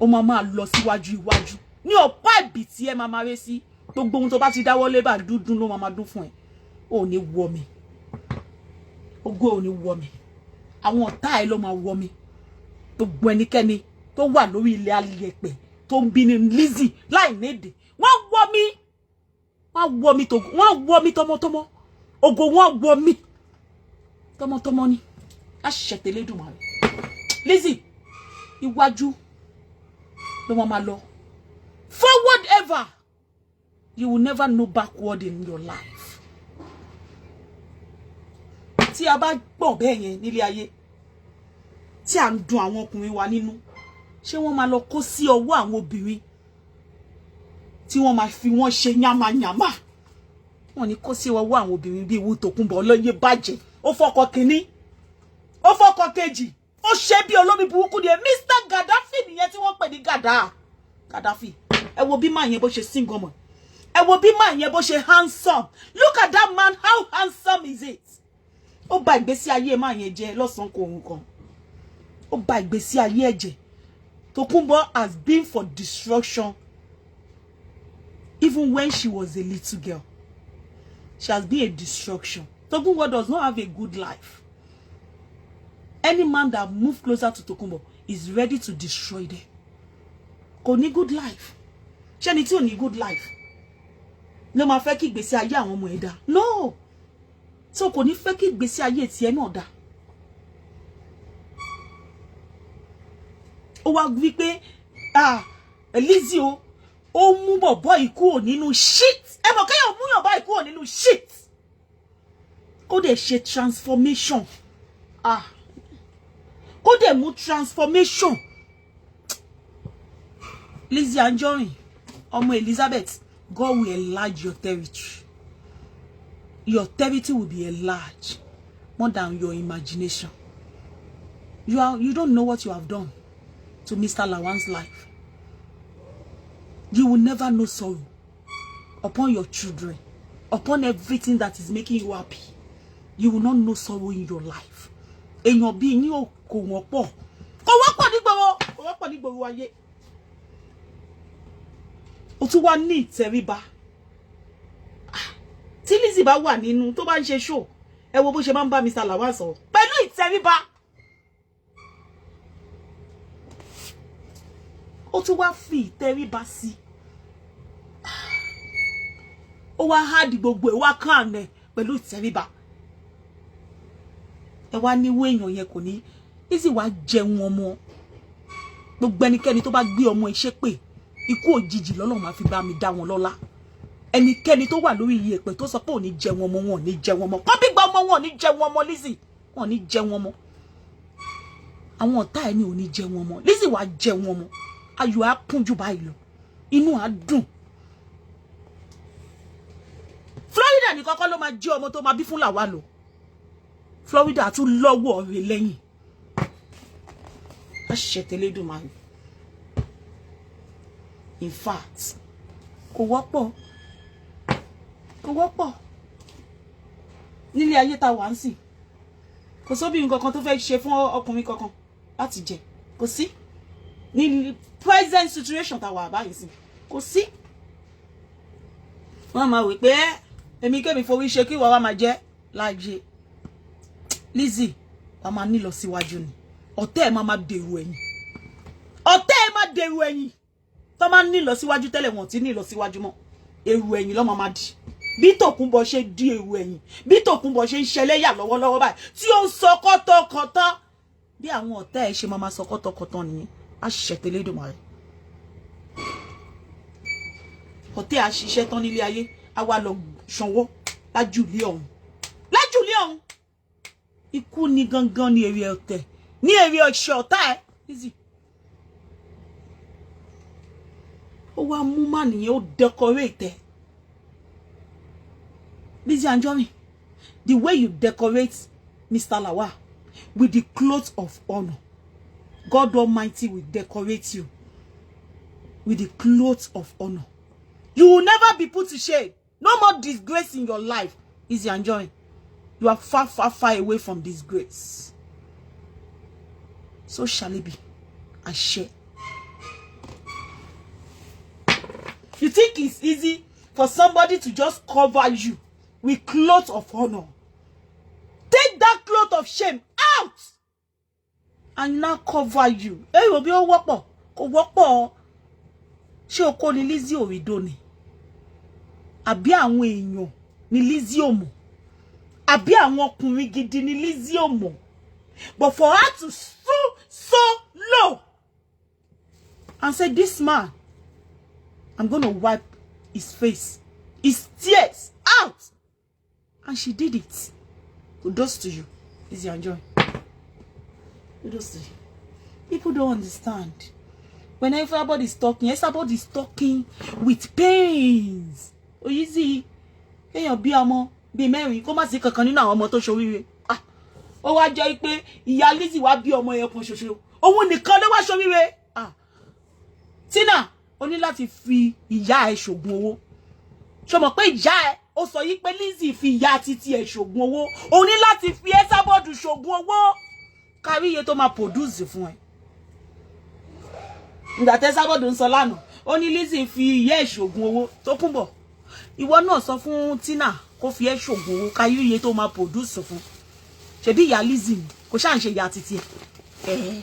ó máa lọ síwájú iwájú ní ọ̀pá ìbí tí ẹ máa ré sí gbogbo ohun tó bá ti dáwọ́ lé bá dúdú ló máa dún fún ẹ ò ní wọ mi ògo ò ní wọ mi àwọn ọ̀tá ẹ ló máa wọ mi gbogbo ẹnikẹ́ni tó wà lórí ilẹ̀ alẹ́pẹ̀ tó ń bí ní Lizzy láì nédè wọ́n wọ mi tọmọtọmọ ògo wọ́n wọ mi tọmọtọmọ ni aṣẹ̀tẹ̀lẹ́dùmarè Lizzy iwájú ló máa lọ forward ever you will never know backward in your life tí a bá gbọ́ bẹ́ẹ̀ yẹn nílé ayé tí à ń dùn àwọn ọkùnrin wa nínú ṣé wọ́n máa lọ kó sí ọwọ́ àwọn obìnrin tí wọ́n máa fi wọ́n ṣe yàmàyàmà wọ́n ní kó sí ọwọ́ àwọn obìnrin bíi ìwú Tòkunbọ̀ ọlọ́yẹ bàjẹ́ ó fọkọ kínní ó fọkọ kejì ó ṣe bí olómi burúkú ni Mr. Gaddafi nìyẹn tí wọ́n pè ní Gaddafi ẹ wo bí máa yẹn bó ṣe single mọ́ ẹ wo bí máa yẹn bó ṣe handsome look at that man how handsome is it ó bà ìgbésí ayé máa yẹn jẹ́ lọ́sàn kò òun kan ó bà ìgbésí ayé ẹ̀ jẹ́ Tòkunbọ̀ has been for destruction even when she was a little girl she has been a destruction Tòkunbọ̀ does not have a good life any man that move closer to Tòkunbọ̀ is ready to destroy them kò ní good life ṣé ni tí ò ní good life ló máa fẹ́ kí ìgbésí ayé àwọn ọmọ ẹ̀ dá no so kò ní fẹ́ kí ìgbésí ayé tiẹ̀ náà dá ó wá wí pé Lizzy ó mú bọ̀bọ́ yìí kúrò nínú shit ẹ mọ̀ kéèyàn mú yàn báyìí kúrò nínú shit kó dẹ̀ ṣe transformation kó dẹ̀ mú transformation Lizzy Anjorin ọmọ Elizabeth God will enlarge your territory will be enlarged more than your imagination you don't know what you have done to Mr. Lawal's life. You will never know sorrow upon your children, upon everything that is making you happy. You will not know sorrow in your life. Èyàn bí yín ò kò wọ́pọ̀. Kò wọ́pọ̀ ní gbogbo ayé. Ó tún wá ní ìtẹríba. Tí Lizzy bá wà nínú tó bá ń ṣe show, ẹ wo bó ṣe máa ń bá Mr. Lawal sọ̀rọ̀. Pẹ̀lú ìtẹríba. Ó tún wá fi ìtẹríba sí. Ó wá hard gbogbo ẹ̀ wá kàn ẹ̀ pẹ̀lú ìtẹríba. Ẹ wá ní wo èèyàn yẹn kò ní Lizzy wá jẹun ọmọ. Gbogbo ẹnikẹ́ni tó bá gbé ọmọ iṣẹ́ pé ikú òjijì lọ́lọ́run máa fi bá mi dá wọn lọ́lá. Ẹnikẹ́ni tó wà lórí iye pé tó sọ pé ò ní jẹun ọmọ wọn, ò ní jẹun ọmọ. Kọ́ bí gba ọmọ wọn, ò ní jẹun ọmọ Lizzy. Wọn ò ní jẹun ọmọ. Àwọn ọ̀tá ẹ̀ ní ò ní jẹun ọmọ. Lizzy wá jẹun ọmọ. Ayọ̀ á kún jù báyìí lọ. Inú á dùn. Florida ní kọ́kọ́ ló máa jẹ́ ọmọ tó máa bí fún làwa lò. Florida tún lọ́wọ́ rẹ̀ lẹ́yìn. A ṣẹ̀tẹ̀lé dùn máa. In fact, kò wọ́pọ̀. Kò wọ́pọ̀. Nílé ayé tá wà ń sìn. Kò sóbìnrin kankan tó fẹ́ ṣe fún ọkùnrin kankan láti jẹ. Kò sí. Ní present situation tá wà báyìí sí. Kò sí. Wọ́n máa wí pé èmi kẹ́mi forí ṣe kí wàá máa jẹ́ láàyè. Lizzy, wàá máa ní lọ síwájú ni. Ọ̀tẹ̀ ẹ̀ máa dèrò ẹ̀yìn. Ọ̀tẹ̀ ẹ̀ máa dèrò ẹ̀yìn. Tó máa ní lọ síwájú tẹ́lẹ̀ wọn tí ní lọ síwájú mọ́. Èrò ẹ̀yìn ló máa di. Bí Tòkunbọ̀ ṣe di èrò ẹ̀yìn. Bí Tòkunbọ̀ ṣe ń ṣẹlẹ́yà lọ́wọ́lọ́wọ́ báyìí. Tí ó ń sọ kọ́tọ̀kọ́tọ̀. Bí àwọn ọ̀tẹ̀ ẹ̀ ṣe máa sọ kọ́tọ̀kọ́tọ̀ nìyẹn. A ṣẹ̀tẹ̀lé dùn máa rẹ̀. Ọ̀tẹ̀ a ṣiṣẹ́ tán nílé ayé. A wá lọ ṣanwó lájúlé ọ̀hún. Lájúlé ọ̀hún. Ikú ni gangan ni èrè ọ̀tẹ̀. Ní èrè ọ̀ṣẹ̀ ọ̀tá ẹ̀. Lizzy. Ó wá mú má nìyẹn ó decorate ẹ̀. Lizzy Anjorin, the way you decorate Mr. Lawal with the clothes of honor, God Almighty will decorate you with the clothes of honor. You will never be put to shame. No more disgrace in your life. Lizzy Anjorin, you are far, far, far away from disgrace. So shall it be. Ashe. You think it's easy for somebody to just cover you with clothes of honor? Take that cloth of shame out and now cover you. Hey, will be all wọ́pọ̀. Kò wọ́pọ̀. Ṣé oko ni Lizzy Orido ni? Àbí àwọn èèyàn ni Lizzy ò mọ̀? Àbí àwọn ọkùnrin gidi ni Lizzy ò mọ̀? But for her to stoop so low and say, this man, I'm going to wipe his face, his tears out. And she did it. Kudos to you, Lizzy Anjorin. Kudos to you. People don't understand. When everybody's talking, everybody's talking with pains. Oh, Lizzy, èèyàn bí ọmọ bí mẹ́rin kó má sí kankan nínú àwọn ọmọ tó ṣoríire. Ah, ó wá jẹ́ pé ìyá Lizzy wá bí ọmọ yẹn kan ṣoṣo. Òun nìkan ló wá ṣoríire. Ah, Tina, ó ní láti fi ìyá ẹ̀ ṣògùn owó. Ṣó mọ̀ pé ìyá ẹ̀ ó sọ yí pé Lizzy fi ìyá títí ẹ̀ ṣògùn owó. Ó ní láti fi Esabod ṣògùn owó. Kárí iye tó máa produce fún ẹ. Ìgbà tí Esabod ń sọ lánàá, ó ní Lizzy fi ìyá ẹ̀ ṣògùn owó. Tókunbọ̀, ìwọ náà sọ fún Tina kó fi ẹ̀ ṣògùn owó kárí iye tó máa produce fún. Ṣebí ìyá Lizzy ni, kò ṣáà ń ṣe ìyá títí ẹ̀.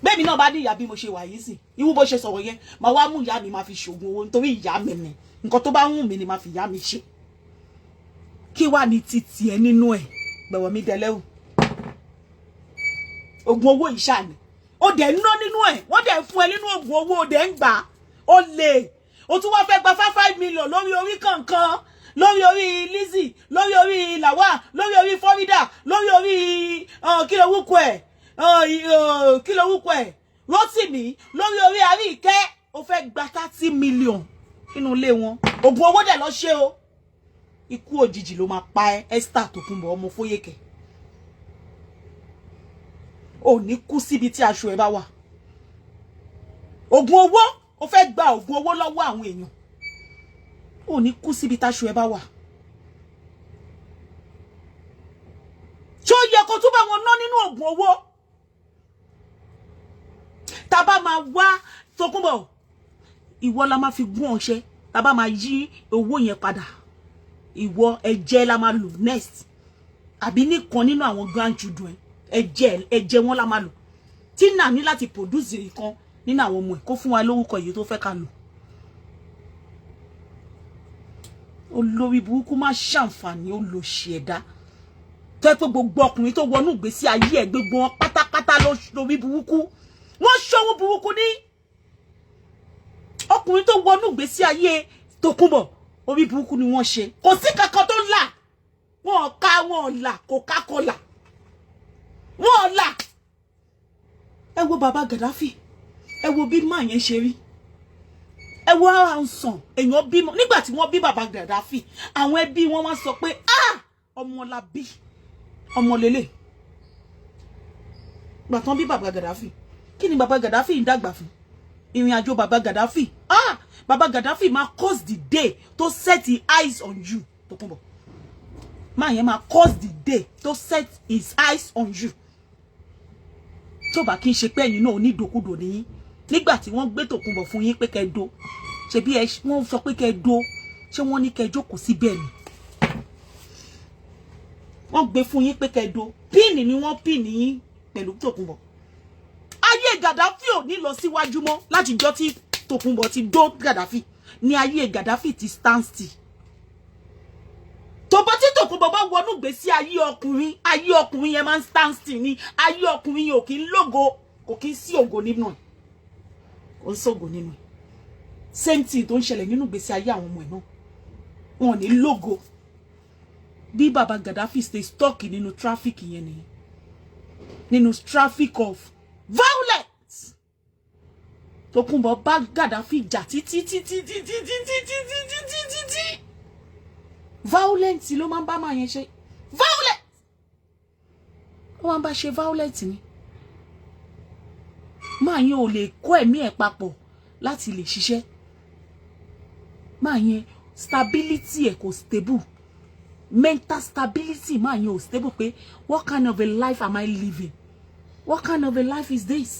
Bẹ́ẹ̀mi náà bá ní ìyá bí mo ṣe wà yìí sí. Ìwú bó ṣe sọ̀rọ̀ yẹn, máa wá mú ìyá mi máa fi ṣògùn owó nítorí ìyá mi ni. Nǹkan tó bá wù mí ni máa fi ìyá mi ṣe. Kí wá ní títí ẹ nínú ẹ̀? Gbẹ̀wọ̀ mi dẹlẹ́wù. Ògùn owó ìṣà ni. Ó dẹ̀ ń ná nínú ẹ̀. Wọ́n dẹ̀ ń fún ẹ nínú ògùn owó, ó dẹ̀ ń gbà. Ó lè. Ó tún wá fẹ́ gba 5 million lórí orí kankan. Lórí orí Lizzy, lórí orí Lawal, lórí orí Florida, lórí orí kí ló wúkọ ẹ̀? Kí ló wúkọ ẹ̀? Rotimi, lórí orí Àríkẹ́. Ó fẹ́ gba 30 million nínú ilé wọn. Ògùn owó dẹ̀ lọ ṣe o. Ikú òjijì ló máa pa ẹ́, Esther Tokunbo ọmọ Fóyèkẹ́. Ó ní kú síbi tí aṣọ ẹ bá wà. Ògùn owó, ó fẹ́ gba ògùn owó lọ́wọ́ àwọn èèyàn. Ó ní kú síbi tí aṣọ ẹ bá wà. Ṣó yẹ kó tún bá wọn ná nínú ògùn owó? Tá bá máa wá Tokunbo, ìwọ la máa fi gún ọṣẹ. Tá bá máa yí owó yẹn padà. Ìwọ ẹ̀jẹ̀ la máa lò next. Àbí nìkan nínú àwọn grandchildren. Ẹ̀jẹ̀ wọn la máa lò. Tina ní láti produce nǹkan nínú àwọn ọmọ ẹ̀ kó fún wa lórúkọ èyí tó fẹ́ ká lò. olórí burúkú má ṣàǹfààní olóṣì ẹ̀dá tó pé gbogbo ọkùnrin tó wọnú ìgbésí ayé ẹ̀ gbogbo wọn pátápátá lórí burúkú wọ́n ṣòwò burúkú ní ọkùnrin tó wọnú ìgbésí ayé Tòkunbọ̀ orí burúkú ni wọ́n ṣe kò sí kankan tó là wọ́n là Coca-Cola wọ́n là ẹ wo bàbá Gaddafi ẹ wo bí máa yẹn ṣe rí ẹ wo ara ń sàn èèyàn bímọ nígbà tí wọ́n bí bàbá Gaddafi àwọn ẹbí wọn wá sọ pé ọmọ la bí ọmọ lélẹ̀ gbà tán bí bàbá Gaddafi kí ni bàbá Gaddafi ń dàgbà fún ìrìn àjò bàbá Gaddafi bàbá Gaddafi máa cause the day to set his eyes on you Tòkunbọ̀ máa yẹn máa cause the day to set his eyes on you tó bá kí n ṣe pé ẹ̀yin náà onídòkúdò nìyí nígbà tí wọ́n gbé Tòkunbọ̀ fún yín pé kẹ́ do ṣe bí wọ́n sọ pé kẹ́ do ṣé wọ́n ní kẹ́ jókòó síbẹ̀ ni wọ́n gbé fún yín pé kẹ́ do píìnì ni wọ́n píìnì yín pẹ̀lú Tòkunbọ̀ ayé Gaddafi ò ní lọ síwájú mọ́ láti jọ́ tí Tòkunbọ̀ ti dó Gaddafi ní ayé Gaddafi ti stand still tó bá tí Tòkunbọ̀ bá wọnú gbèsè ayé ọkùnrin yẹn máa ń stand still ní ayé ọkùnrin yẹn ò kí ń lógo kò kí ń sí ògo nínú ẹ̀ kò ń sógo nínú ẹ̀ same thing tó ń ṣẹlẹ̀ nínú gbèsè ayé àwọn ọmọ ẹ̀ náà wọn ò ní lógo bí bàbá Gaddafi stay stuck nínú traffic yẹn nìyẹn nínú traffic of violence Tòkunbọ̀ bá Gaddafi jà títí violence ló máa ń bá máa yẹn ṣe violence ó máa ń bá ṣe violence ni máa yẹn ò lè kó ẹ̀mí ẹ̀ papọ̀ láti lè ṣiṣẹ́ máa yẹn stability ẹ̀ kò stable mental stability máa yẹn ò stable pé what kind of a life am I living what kind of a life is this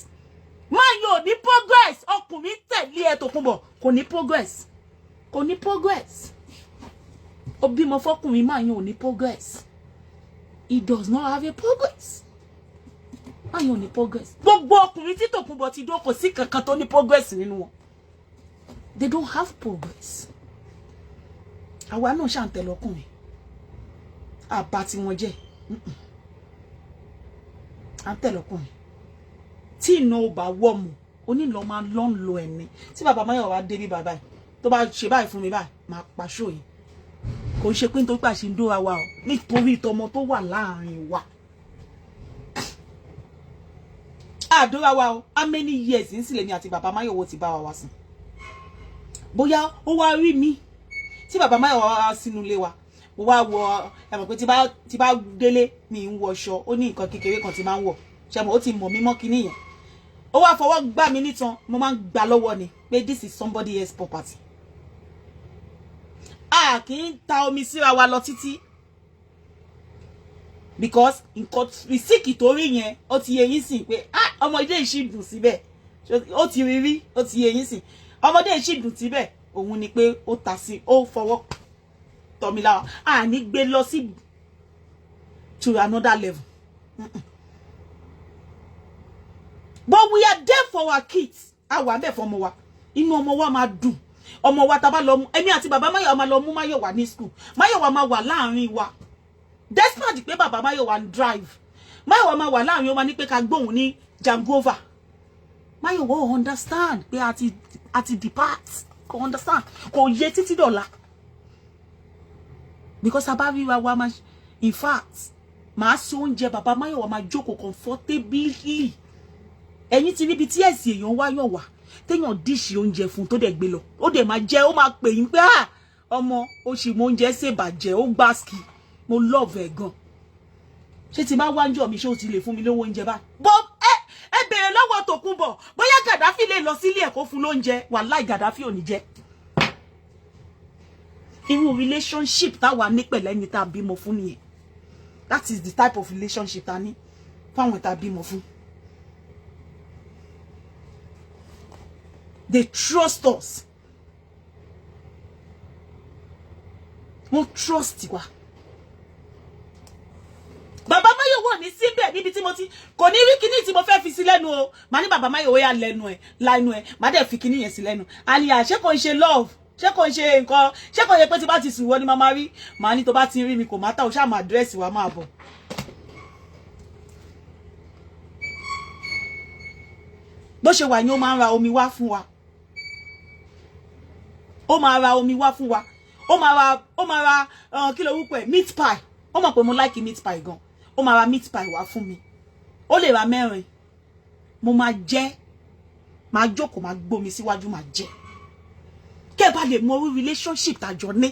máa yẹn ò ní progress ọkùnrin tẹ̀lé ẹ̀ Tòkunbọ̀ kò ní progress ó bímọ fọkùnrin máa yẹn ò ní progress he does not have a progress máa yẹn ò ní progress gbogbo ọkùnrin tí Tòkunbọ̀ ti dó kò sí kankan tó ní progress nínú wọn they don't have progress àwa náà ṣàǹtẹ̀ lọ́kùnrin àbá tí wọ́n jẹ́ àǹtẹ̀ lọ́kùnrin tí iná ò bá wọ̀ mù onílọ máa lọ́ ń lo ẹ̀mí tí bàbá Máyọ̀wá wá dé bí bàbá yìí tó bá ṣe báyìí fún mi báyìí máa paṣọ yìí kò ṣe pé nítorí pàṣẹ ń dóra wa o nítorí ìtọmọ tó wà láàrin wa àdóra wa o how many years ń sílẹ̀ mi àti bàbá Máyọ̀wá ti bá wa wá sí bóyá ó wá rí mi tí bàbá Máyọ̀wá wá sínú ilé wa mo wá wọ ẹ mọ̀ pé tí bá délé mi ń wọṣọ ó ní nǹkan kékeré kan tí máa ń wọ̀ ṣe mọ̀ ó ti mọ̀ mí mọ́ kíní yẹn ó wá fọwọ́ gbá mi nítan mo máa ń gbà lọ́wọ́ ni pé this is somebody else property kì í ta omi síra wa lọ títí because nǹkan rìsíkì tó rí yẹn ó ti yé yín sìn pé ọmọdé yìí sì dùn síbẹ̀ ó ti rí ó ti yé yín sìn ọmọdé yìí sì dùn síbẹ̀ òun ni pé ó ta sí ó fọwọ́ tọ́ mi lára ní gbé lọ sí to another level but we are there for our kids àwa bẹ́ẹ̀ fọmọ wa inú ọmọ wa máa dùn ọmọ wa tá bá lọ mú èmi àti bàbá Máyọ̀wá máa lọ mú Máyọ̀wá ní school Máyọ̀wá máa wà láàrin wa despite pé bàbá Máyọ̀wá ń drive Máyọ̀wá máa wà láàrin wa ní pé ká gbóhùn ní Jangova Máyọ̀wá understand pé àti depart kò understand kò yé títí dọ̀la because abá rí wa máa in fact máa so oúnjẹ bàbá Máyọ̀wá máa jókòó comfortably ẹ̀yin ti níbi tí ẹ̀sìn èèyàn wáyọ̀ wá téèyàn díṣì oúnjẹ fún tó dẹ̀ gbé lọ ó dẹ̀ máa jẹ ó máa pè yín pé ọmọ ó sì mọ oúnjẹ ṣe bàjẹ́ ó gbá ski mo love ẹ̀ gan ṣé ti máa wájú mi ṣé o ti lè fún mi lówó oúnjẹ báyìí bọ́ ẹ bèrè lọ́wọ́ Tòkunbọ̀ bóyá Gaddafi lè lọ sílé ẹ̀kọ́ fún lóúnjẹ wàláì Gaddafi ò ní jẹ irú relationship táwa ní pẹ̀lẹ́ ẹni tá a bímọ fún nìyẹn that is the type of relationship ta ní fáwọn tá a bímọ fún. They trust us. Wọ́n trust wa. Bàbá Máyọ̀wá ní síbẹ̀ níbi tí mo ti kò ní rí kíní tí mo fẹ́ fi sí lẹ́nu o. Màá ní bàbá Máyọ̀wá yà lẹ́nu ẹ̀, lẹ́nu ẹ̀. Màá dẹ̀ fi kíní yẹn sí lẹ́nu. Àlìyá ṣé kò ń ṣe love. ṣé kò ṣe nǹkan ṣé kò yẹ pé tí bá ti sùn wọ́n ni màmá rí màá ní tó bá ti rí mi kò má ta ò ṣáà máa dírẹ́sì wa máa bọ̀. bó ṣe wà ní ó máa ń ra omi wá fún wa ó máa ra omi wá fún wa ó máa ra kí ló wúpọ̀ ẹ̀ meat pie ó mọ̀ pé mo like meat pie gan ó máa ra meat pie wá fún mi ó lè ra 4 mo máa jẹ máa jókòó máa gbómi síwájú máa jẹ kẹ́ bá lè mọ orí relationship tàjọ ní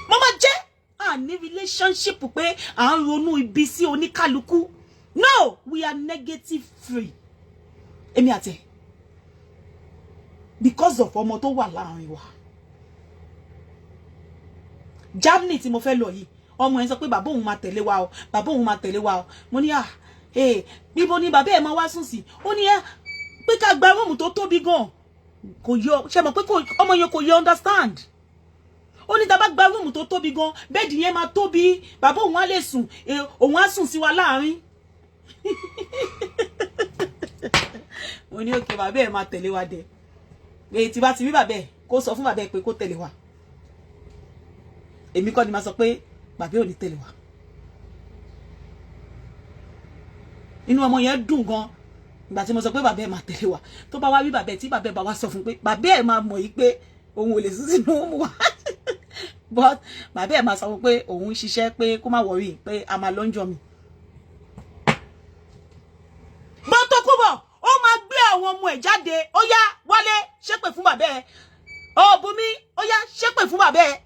mo máa jẹ ní relationship pé à ń ronú ibi sí oníkálukú no we are negative free èmi àtẹ because of ọmọ tó wà láàrin wa Germany tí mo fẹ́ lọ yìí ọmọ ẹ̀ sọ pé bàbá òun máa tẹ̀lé wa o bàbá òun máa tẹ̀lé wa o mo ní níbo ni bàbá ẹ̀ máa wá sùn sí ó ní pé ká gba rúùmù tó tóbi gan kò yọ ṣe mọ̀ pé ọmọ yẹn kò yọ understand ó ní tá bá gba rúùmù tó tóbi gan bẹ́ẹ̀dì yẹn máa tóbi bàbá òun á lè sùn òun á sùn sí wa láàrin mo ní òkè bàbá ẹ̀ máa tẹ̀lé wa dẹ̀ pé tí bá ti rí bàbá ẹ̀ kó sọ fún bàbá ẹ̀ pé kó tẹ̀lé wa èmi kọ́ ni máa sọ pé bàbá ò ní tẹ̀lé wa inú ọmọ yẹn dùn gan ìgbà tí mo sọ pé bàbá ẹ̀ máa tẹ̀lé wa tó bá wá rí bàbá ẹ̀ tí bàbá ẹ̀ bá wá sọ fún pé bàbá ẹ̀ máa mọ̀ yìí pé òun ò lè sùn sínú òun wa but bàbá ẹ̀ máa sọ pé òun ń ṣiṣẹ́ pé kó má wọrí pé a máa lọ́njọ́ mi. bọ́tò kúbọ̀ ó máa gbé àwọn ọmọ ẹ̀ jáde ó yá wálé ṣépè fún bàbá ẹ̀ ó Bùnmi ó yá ṣépè fún bàbá ẹ̀.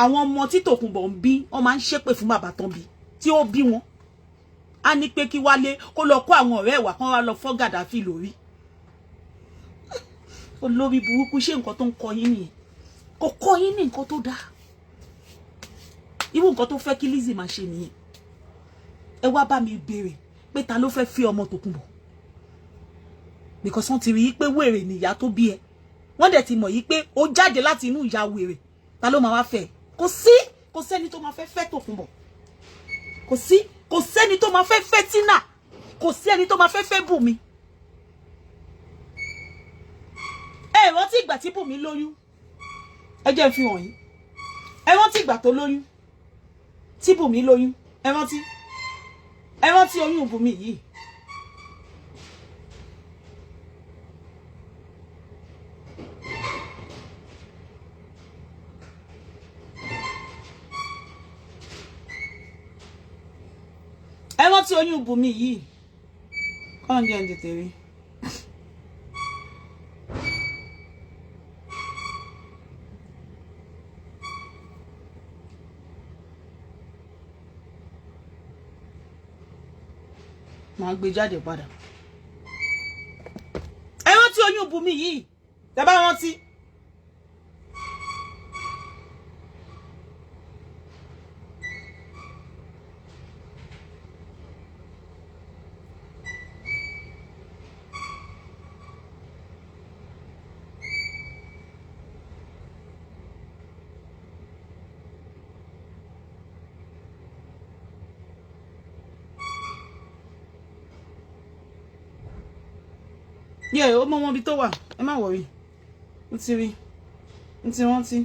àwọn ọmọ tí Tòkunbọ̀ ń bí wọ́n máa ń ṣépè fún bàbá tán bí tí ó bí wọn á ní pé kí wálé kó lọ kó àwọn ọ̀rẹ́ ìwà kan wá lọ fọ́ Gàdáfì lórí olórí burúkú ṣé nǹkan tó ń kọ yín nìyẹn kò kọ yín ní nǹkan tó dáa irú nǹkan tó fẹ́ kí Lizzy máa ṣe nìyẹn ẹ wá bá mi béèrè pé ta ló fẹ́ fi ọmọ Tòkunbọ̀ because wọ́n ti rí i pé wèrè nìyá tó bí ẹ wọ́n dẹ̀ ti mọ̀ yí pé ó jáde láti inú ìyá wèrè ta ló máa wá fẹ́ kò sẹ́ni tó máa fẹ́ Tòkunbọ̀ kò sẹ́ni tó máa fẹ́ Tina kò sí ẹni tó máa fẹ́ Bùnmi. ẹ rántí ìgbà tí Bùnmi lóyún ẹ jẹ́ fi hàn yín ẹ rántí ìgbà tó lóyún tí Bùnmi lóyún ẹ rántí oyún Bùnmi yìí ẹ rántí oyún Bùnmi yìí kọ́ ń jẹ́ ń tètè rí. màá gbé jáde padà ẹ rántí oyún Bùnmi yìí tẹ́ bá rántí yẹ ó mọ wọn bí tó wà ẹ má wọrí n ti rí n ti rántí.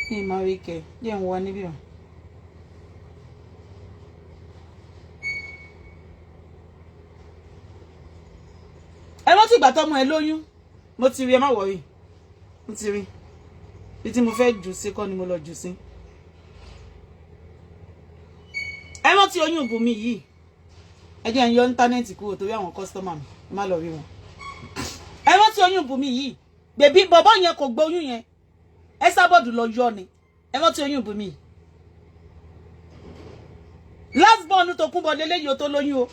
ní ìmọ̀ rí kẹ̀ jẹ́ ń wọ níbí o. ẹ rántí ìgbà tọ́mọ ẹ lóyún mo ti rí ẹ má wọrí mo ti rí bí tí mo fẹ́ jù sí kọ́ ni mo lọ jù sí. ẹ rántí oyún Bùnmi yìí ẹ jẹ́ ń yọ íńtánẹ́ẹ̀tì kúrò torí àwọn kọ́sítọ́mà mi má lọ rí wọn. ẹ rántí oyún Bùnmi yìí bèbí bọ̀bọ́ yẹn kò gbé oyún yẹn ẹ sábọ̀dù lọ yọ ni ẹ rántí oyún Bùnmi yìí. last born Tòkunbọ̀ lélẹ́yìí o tó lóyún o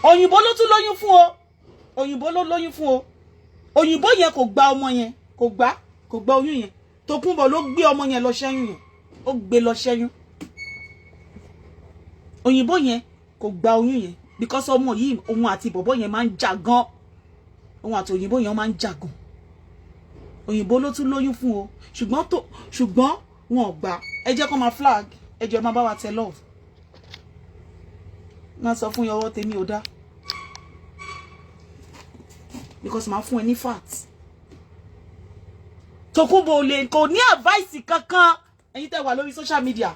òyìnbó ló tún lóyún fún o òyìnbó ló lóyún fún o òyìnbó yẹn kò gba ọmọ yẹn kò gba oyún yẹn Tòkunbọ̀ ló gbé ọmọ yẹn lọ ṣẹ́yún yẹn ó gbé lọ ṣẹ́yún òyìnbó yẹn kò gba oyún yẹn because ọmọ yìí òun àti bọ̀bọ́ yẹn máa ń jà gan. Òun àti òyìnbó yẹn máa ń jà gan. Òyìnbó ló tún lóyún fún o. Ṣùgbọ́n wọn ò gbà. Ẹ jẹ́ kó máa flag. Ẹ jọ̀ọ́ máa bá wa tẹ love. Má sọ fún yọwọ́ tèmi ò dá. Because máa fún ẹ ní fact. Tokunbo lè kò ní advice kankan. Ẹ̀yin tẹ́ wà lórí social media.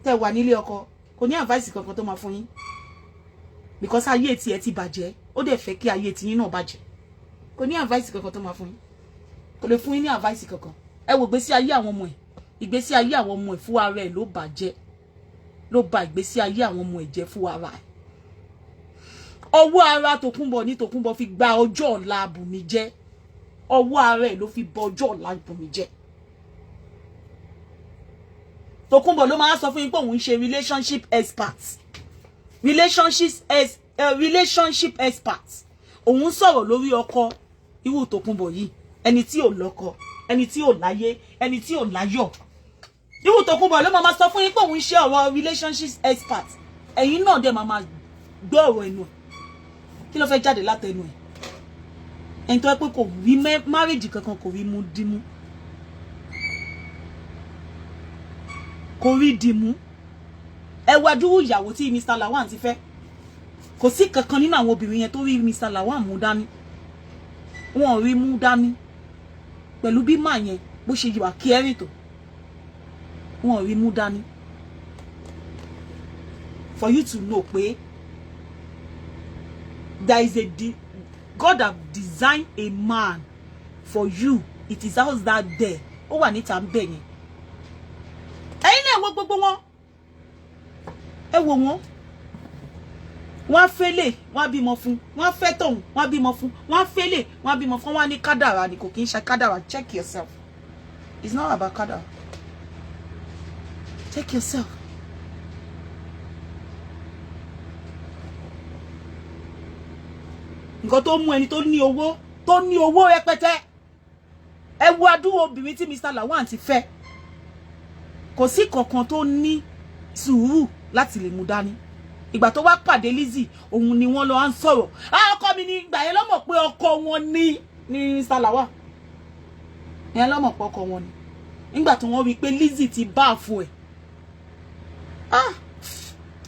Tẹ́ wà nílé ọkọ. Kò ní advice kankan tó máa fún yín. Because ayé tí ẹ ti bàjẹ́. Ó dẹ̀ fẹ́ kí ayé tí yín náà bàjẹ́. Kò ní advice kankan tó máa fún yín. Kò lè fún yín ní advice kankan. Ẹ wò ìgbésí ayé àwọn ọmọ ẹ̀. Ìgbésí ayé àwọn ọmọ ẹ̀ fún ara ẹ̀ ló bàjẹ́. Ló ba ìgbésí ayé àwọn ọmọ ẹ̀ jẹ́ fún ara ẹ̀. Ọwọ́ ara Tokunbo ní Tokunbo fi gba ọjọ́ ọ̀la Bùnmi jẹ́. Ọwọ́ ara ẹ̀ ló fi bọ ọjọ́ ọ̀la Bùnmi jẹ́. Tokunbo ló máa sọ fún yín pé òun ṣe relationship expert. Relationship expert. Òun sọ̀rọ̀ lórí ọkọ irú Tokunbo yìí. Ẹni tí ò lọ́kọ, ẹni tí ò láyé, ẹni tí ò láyọ̀. Irú Tokunbo ló máa sọ fún yín pé òun ṣe ọ̀rọ̀ relationship expert. Ẹ̀yin náà dẹ̀ máa gbọ́ ọ̀rọ̀ ẹnu ẹ̀. Kí ló fẹ́ jáde látẹnu ẹ̀? Ẹni tó yẹ pé kò rí marriage kankan kò rí mú dìmú. Kò rí dìmú. Ẹ wá dúró ìyàwó tí Mr. Lawan ti fẹ́. Kò sí kankan nínú àwọn obìnrin yẹn tó rí Mr. Lawan mú dání. Wọn ò rí mú dání. Pẹ̀lú bí máa yẹn bó ṣe yíwà kí ẹ rìn tó. Wọn ò rí mú dání. For you to know pé there is God have designed a man for you. It is out that there. Ó wà níta ń bẹ̀ yẹn. Ẹ̀yin náà wo gbogbo wọn. Ẹ wo wọn. Wọ́n fẹ́lẹ̀, wọ́n bímọ fún. Wọ́n fẹ́ tọ̀hún, wọ́n bímọ fún. Wọ́n fẹ́lẹ̀, wọ́n bímọ fún. Wọ́n ní kádàrá ni kò kí ń ṣe kádàrá. Check yourself. It's not about kádàrá. Check yourself. Nǹkan tó mú ẹni tó ní owó rẹpẹtẹ. Ẹ wo adúrú obìnrin tí Mr. Lawan ti fẹ́. Kò sí kankan tó ní sùúrù láti lè mú dání. Ìgbà tó wá pàdé Lizzy, òun ni wọ́n lọ ń sọ̀rọ̀. Ọkọ mi ni ìgbà yẹn ló mọ̀ pé ọkọ wọn ni Mr. Lawan. Yẹn ló mọ̀ pé ọkọ wọn ni. Nígbà tí wọ́n rí pé Lizzy ti bá àfo ẹ̀.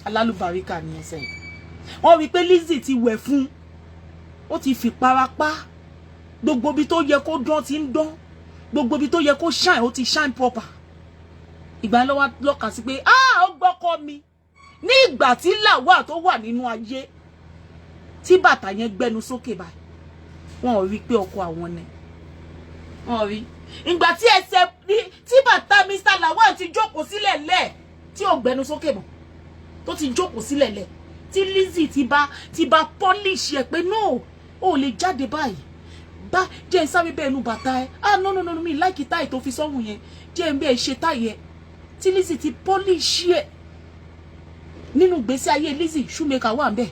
Alálùbáríkà ni ẹsẹ̀. Wọ́n rí pé Lizzy ti wẹ̀ fún. Ó ti fi parapá. Gbogbo bí tó yẹ kó dán ti ń dán. Gbogbo bí tó yẹ kó shine ó ti shine proper. Ìgbà ló wá lọ́kà sí pé ó gbọ́kọ mi. Ní ìgbà tí Lawan tó wà nínú ayé tí bàtà yẹn gbẹnu sókè báyìí. Wọ́n ò rí pé ọkọ àwọn ni. Wọ́n rí. Ìgbà tí ẹsẹ̀ tí bàtà Mr. Lawan ti jókòó sílẹ̀ lẹ̀ tí ò gbẹnu sókè mọ́. Tó ti jókòó sílẹ̀ lẹ̀. Tí Lizzy ti bá polish ẹ pé no, ó lè jáde báyìí. Bá jẹ́ ń sáré bẹ́ẹ̀ nu bàtà ẹ. No, mi like táì tó fi sọ́hùn yẹn. Jẹ́ ń bẹ́ẹ̀ ṣe táì ẹ. Tí Lizzy ti polish ẹ. Nínú gbèsè ayé Lizzy, shoemaker wà ńbẹ̀.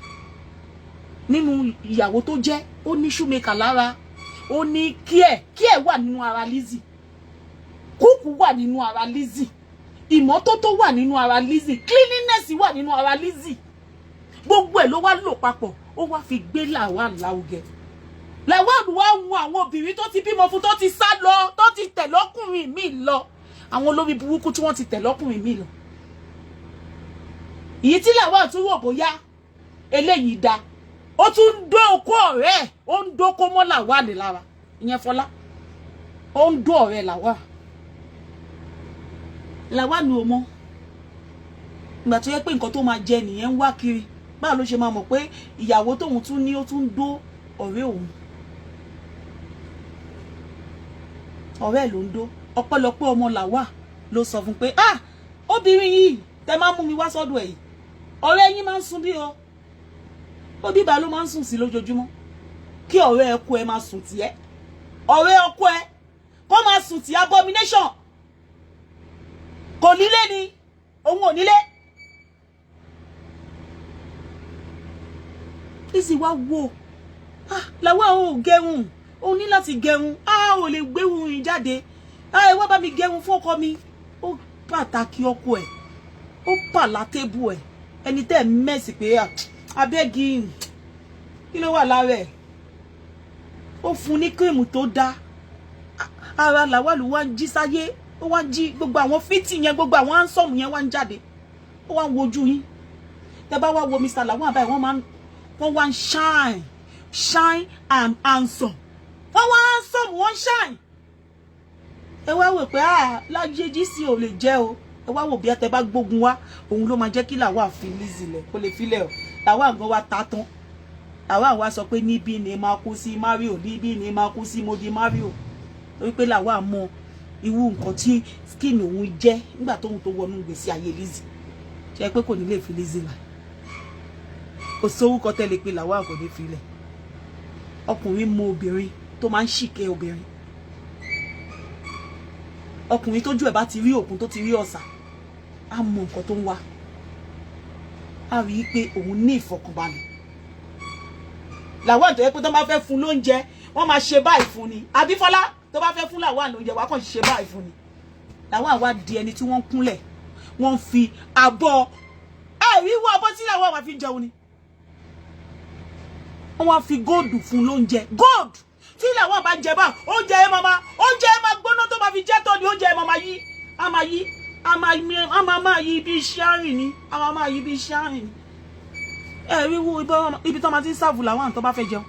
Nínú ìyàwó tó jẹ́, ó ní shoemaker lára. Ó ní kíẹ̀ wà nínú ara Lizzy. Kúkú wà nínú ara Lizzy. Ìmọ́tótó wà nínú ara Lizzy. Cleanliness wà nínú ara Lizzy. Gbogbo ẹ̀ ló wá lò papọ̀. Ó wá fi gbé Lawan láwùgẹ. Lawan wá hun àwọn obìnrin tó ti bímọ fún tó ti sá lọ, tó ti tẹ̀ lọ́kùnrin mi lọ. Àwọn olórí burúkú tí wọ́n ti tẹ̀ lọ́kùnrin mi lọ. Ìyí tí Lawan tún wò bóyá eléyìí dá. Ó tún ń dó okó ọ̀rẹ́ ẹ̀. Ó ń dókó mọ́ Lawan lára. Ìyẹn Fọlá. Ó ń dó ọ̀rẹ́ Lawan. Lawan ni o mọ̀. Ìgbà tó yẹ pé nǹkan tó máa jẹ nìyẹn ń wá kiri. Báwo ló ṣe máa mọ̀ pé ìyàwó tóun tún ní ó tún dó ọ̀rẹ́ òun. Ọ̀rẹ́ ló ń dó. Ọpẹ́lọpẹ́ ọmọ Lawan ló sọ fún pé obìnrin yìí tẹ́ máa mú mi wá sọ́dọ̀ ẹ̀ yìí. Ọ̀rẹ́ yín máa ń sùn bí o. Ó bíbá ló máa ń sùn sí lójoojúmọ́. Kí ọ̀rẹ́ ọkọ ẹ máa sùn tì ẹ́. Ọ̀rẹ́ ọkọ ẹ kó máa sùn tì abomination. Kò nílé ni. Òun ò nílé. Lizzy wá wò. Lawan ò gẹrun. Ó ní láti gẹrun. Ó lè gbérun yìí jáde. Ẹ wá bá mi gẹrun fún ọkọ mi. Ó pàtàkì ọkọ ẹ̀. Ó pàlà tébù ẹ̀. Ẹni tẹ́ mẹ́sì pé abẹ́gi kí ló wà lára ẹ̀ ó fún ní cream tó dá ara Lawal wá ń jí sáyé ó wá ń jí gbogbo àwọn fítì yẹn gbogbo àwọn handsome yẹn wá ń jáde ó wá ń wojú yín tẹ́ bá wá wo Mr. Lawal báyìí wọ́n wá ń shine and handsome wọ́n wá handsome wọ́n shine ẹ wá wò pé láyé jísí ò lè jẹ́ o ẹ wá wò bí ẹ tẹ́ bá gbógun wá òun ló máa jẹ́ kí Lawal fi Lizzy lẹ̀ kó lè filẹ̀ o Lawal gan wa ta tán Lawal wá sọ pé níbí ni máa kú sí Mario níbí ni máa kú sí mo di Mario torí pé Lawal mọ irú nǹkan tí skin òun jẹ́ nígbà tóun tó wọnú ìgbésí ayé Lizzy ṣe pé kò ní lè fi Lizzy là kò sórúkọ tẹ́lẹ̀ pé Lawal kò ní filẹ̀ ọkùnrin mọ obìnrin tó máa ń ṣìkẹ́ obìnrin ọkùnrin tójú ẹ̀ bá ti rí òkun tó ti rí ọ̀sà á mọ nǹkan tó ń wá á rí i pé òun ní ìfọkànbalẹ̀ Lawal tó yẹ pé tó bá fẹ́ fún lóúnjẹ wọ́n máa ṣe báyìí fún ni Abífọ́lá tó bá fẹ́ fún Lawal lóúnjẹ wá kàn ṣe báyìí fún ni Lawal wá di ẹni tí wọ́n kúnlẹ̀ wọ́n fi abọ́ ẹ̀ríwó abọ́ tí Lawal wá fi jẹun ni wọ́n wá fi góòdù fún lóúnjẹ góòdù tí Lawal bá jẹ bá oúnjẹ ẹ máa gbóná tó bá fi jẹ́ tó ní oúnjẹ ẹ máa yí a máa yí bí iṣẹ́ àrìn ni a máa yí bí iṣẹ́ àrìn ni ẹ̀ríwó ibi tó máa ti ń sáàbù Lawal tó bá fẹ́ jẹun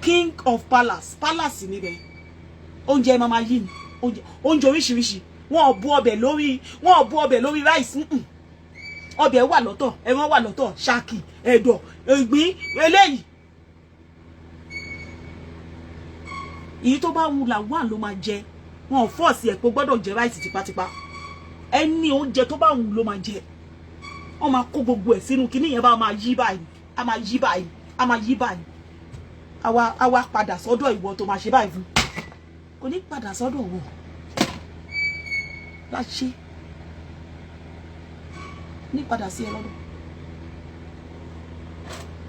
King of Palace níbẹ̀ oúnjẹ ẹ máa yí ni oúnjẹ oríṣiríṣi wọn ò bu ọbẹ̀ lórí rice ọbẹ̀ wà lọ́tọ̀ ẹran wà lọ́tọ̀ ṣáàkì ẹ̀dọ̀ ìgbín eléyìí èyí tó bá wù Lawal ló máa jẹ wọn ò fọ́ọ̀sì ẹ̀ pé gbọ́dọ̀ jẹ rice tipátipá ẹni oúnjẹ tó bá wù ló máa jẹ wọn máa kó gbogbo ẹ̀ sínú kinní yẹn bá máa yí báyìí a máa yí báyìí àwa padà sọ́dọ̀ ìwọ tó máa ṣe báyìí fún kò ní padà sọ́dọ̀ wọ láṣẹ ní padà sí ẹ lọ́dọ̀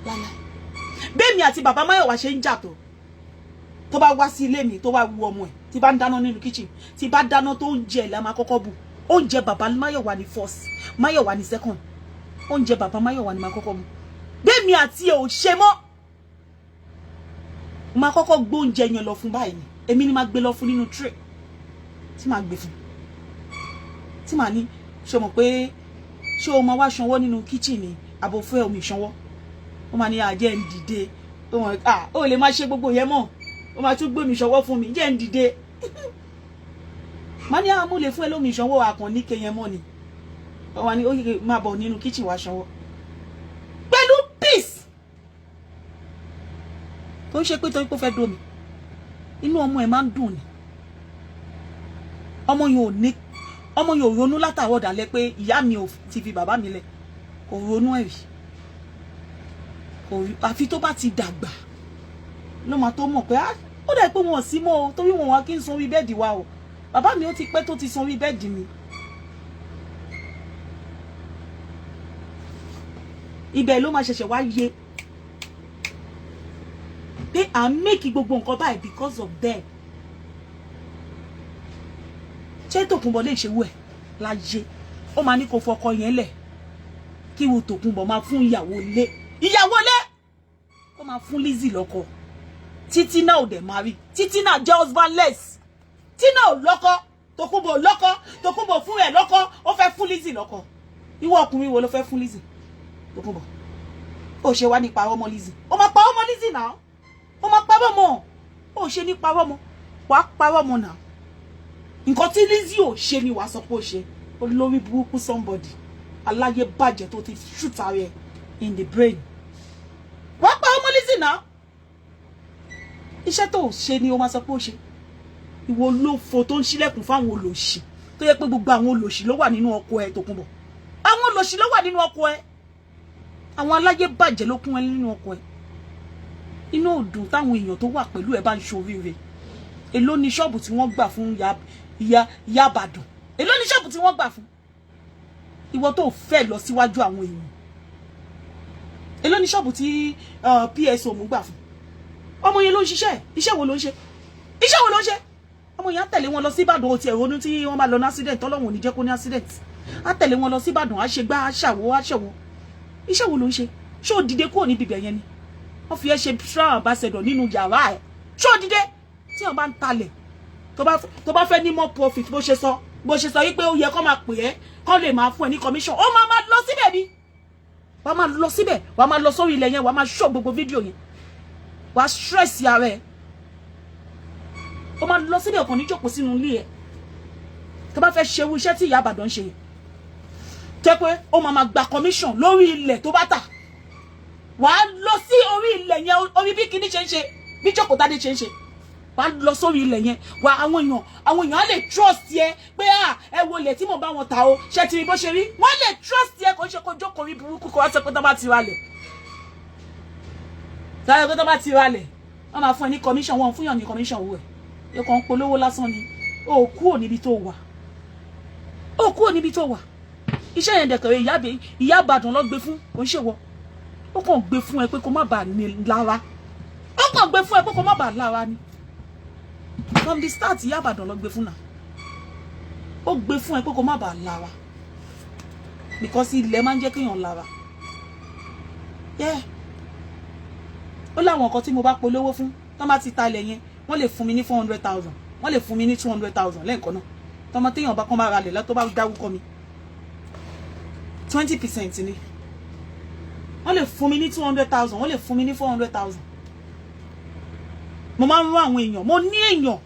lálá bẹ́ẹ̀mi àti bàbá Máyọ̀wá ṣe ń jà tó bá wá sí ilé mi tó wá wu ọmọ ẹ̀ tí bá ń dáná nínú kitchen tí bá dáná tó ń jẹ la máa kọ́kọ́ bù oúnjẹ bàbá Máyọ̀wá ní first Máyọ̀wá ní second oúnjẹ bàbá Máyọ̀wá ní máa kọ́kọ́ bù bẹ́ẹ̀mi àti ẹ ò ṣe mọ́ máa kọ́kọ́ gbóúnjẹ yẹn lọ fún báyìí ni èmi ni máa gbé lọ fún nínú tray tí máa gbé fún tí máa ní ṣe mọ̀ pé ṣé o máa wá ṣanwọ́ nínú kitchen ni àbò fẹ́ omi ìṣanwọ́ ó máa ní àjẹ́ ń dìde ó lè má ṣe gbogbo yẹn mọ́ ó máa tún gbé mi ṣanwọ́ fún mi jẹ́ ń dìde máa ní àmú lè fún ẹ lómi ìṣanwọ́ àkànní kẹyẹn mọ́ ni ó máa ní ó yẹ máa bọ̀ nínú kitchen wá ṣanwọ́ pẹ̀lú peace tó ń ṣe pé torí pé ó fẹ́ dómi inú ọmọ ẹ̀ máa ń dùn ni ọmọ yẹn ò ronú látàwọ̀ dálẹ́ pé ìyá mi ò ti fi bàbá mi lẹ̀ kò ronú ẹ̀rí àfi tó bá ti dàgbà ló máa tó mọ̀ pé ó dà pé wọn ò sí mọ́ o torí wọn wá kí n sanwó bẹ́ẹ̀dì wa o bàbá mi ó ti pẹ́ tó ti sanwó bẹ́ẹ̀dì mi ibẹ̀ ló máa ṣẹ̀ṣẹ̀ wá yé pé à ń make gbogbo nǹkan báyìí because of them ṣé Tòkunbọ̀ lè ṣe wú ẹ̀ láyé ó máa ní kó fọkọ yẹn lẹ̀ kí wo Tòkunbọ̀ máa fún ìyàwó lé ó máa fún Lizzy lọ́kọ Títí náà ò dẹ̀ máa rí Títí náà jẹ́ husbandless tí náà ò lọ́kọ Tòkunbọ̀ lọ́kọ Tòkunbọ̀ fún ẹ̀ lọ́kọ ó fẹ́ fún Lizzy lọ́kọ ìwọ ọkùnrin wo ló fẹ́ fún Lizzy Tòkunbọ̀ ó ṣe wá ní parọ́ mọ́ Lizzy ó máa parọ́ mọ́ Lizzy náà ó máa parọ́ mọ́ ó ṣe ní parọ́ mọ́ wàá parọ́ mọ́ náà nǹkan tí Lizzy ò ṣe ni wàá sọ pé ó ṣe olórí burúkú somebody aláyé bàjẹ́ tó ti shoot ara ẹ̀ in the brain wàá parọ́ mọ́ Lizzy náà iṣẹ́ tó ṣe ni ó máa sọ pé ó ṣe ìwọ olófo tó ń ṣílẹ̀kùn fáwọn olòṣì tó yẹ pé gbogbo àwọn olòṣì ló wà nínú ọkọ ẹ Tòkunbọ̀ àwọn olòṣì ló wà nínú ọkọ ẹ àwọn aláyé bàjẹ́ ló kún ẹ nínú ọkọ ẹ inú òdùn táwọn èèyàn tó wà pẹ̀lú ẹ bá ń ṣoríire èló ni ṣọ́ọ̀bù tí wọ́n gbà fún Iyaibadan èló ni ṣọ́ọ̀bù tí wọ́n gbà fún ìwọ tó fẹ́ lọ síwájú àwọn èèyàn èló ni ṣọ́ọ̀bù tí PSO mú gbà fún ọmọ yẹn ló ń ṣiṣẹ́ iṣẹ́ wo ló ń ṣe ọmọ yẹn á tẹ̀lé wọn lọ sí Ìbàdàn ó ti ẹ̀rọ tí wọ́n bá lọ ní accident Ọlọ́run ò ní jẹ́ kó ní accident á tẹ̀lé wọn lọ sí Ìbàdàn á ṣe gbá á ṣàwó iṣẹ́ wo ló ń ṣe ṣé o dìde kúrò níbi ibẹ̀ yẹn ni wọ́n fi ẹ́ ṣe travel ambassador nínú yàrá ẹ̀ ṣé o dìde tí wọ́n bá ń talẹ̀ tó bá fẹ́ ní more profit bó ṣe sọ wípé ó yẹ kó máa pè ẹ́ kó lè máa fún ẹ ní commission ó máa lọ síbẹ̀ ni wàá máa lọ síbẹ̀ wàá máa lọ sórí ilẹ̀ yẹn wàá máa show gbogbo fídíò yẹn wàá stress ara ẹ̀ ó máa lọ síbẹ̀ ọkàn ní jókòó sínú ilé ẹ̀ tó bá fẹ́ ṣe irú iṣẹ́ tí Iyaibadan ṣe jẹ́ pé ó máa gba commission lórí ilẹ̀ tó bá tà wàá lọ sí orí ilẹ̀ yẹn orí bí kíní ṣe ń ṣe bí Jókòó Tádé ṣe ń ṣe wàá lọ sórí ilẹ̀ yẹn wà àwọn èèyàn á lè trust yẹ pé ẹ wo ilẹ̀ tí mo bá wọn ta o ṣe ti rí bó ṣe rí wọ́n lè trust yẹ kò ṣe kó jókòó rí burúkú kó wá sọ pé tó bá ti ra lẹ̀ sáré pé tó bá ti ra lẹ̀ wọ́n máa fún ẹ ní commission wọn fún yàn ní commission owó ẹ̀ ẹ kàn ń polówó lásán ni ó kúrò níbi tó wà iṣẹ́ yẹn dẹ̀kẹ̀rẹ̀ Iyaibadan ló gbé fún kò ń ṣèwọ ó kàn gbé fún ẹ pé kó má bàa ní lára ni from the start Iyaibadan ló gbé fún náà ó gbé fún ẹ pé kó má bàa lára because ilẹ̀ máa ń jẹ́ kéèyàn lára ó láwọn nǹkan tí mo bá polówó fún tó má ti ta ilẹ̀ yẹn wọ́n lè fún mi ní 400,000 wọ́n lè fún mi ní 200,000 lẹ́ẹ̀kan náà tọmọ téèyàn bá kàn bá ra lẹ̀ lọ tó bá dárúkọ mi 20% ni wọ́n lè fún mi ní 200,000 wọ́n lè fún mi ní 400,000 mo máa ń rán àwọn èèyàn mo ní èèyàn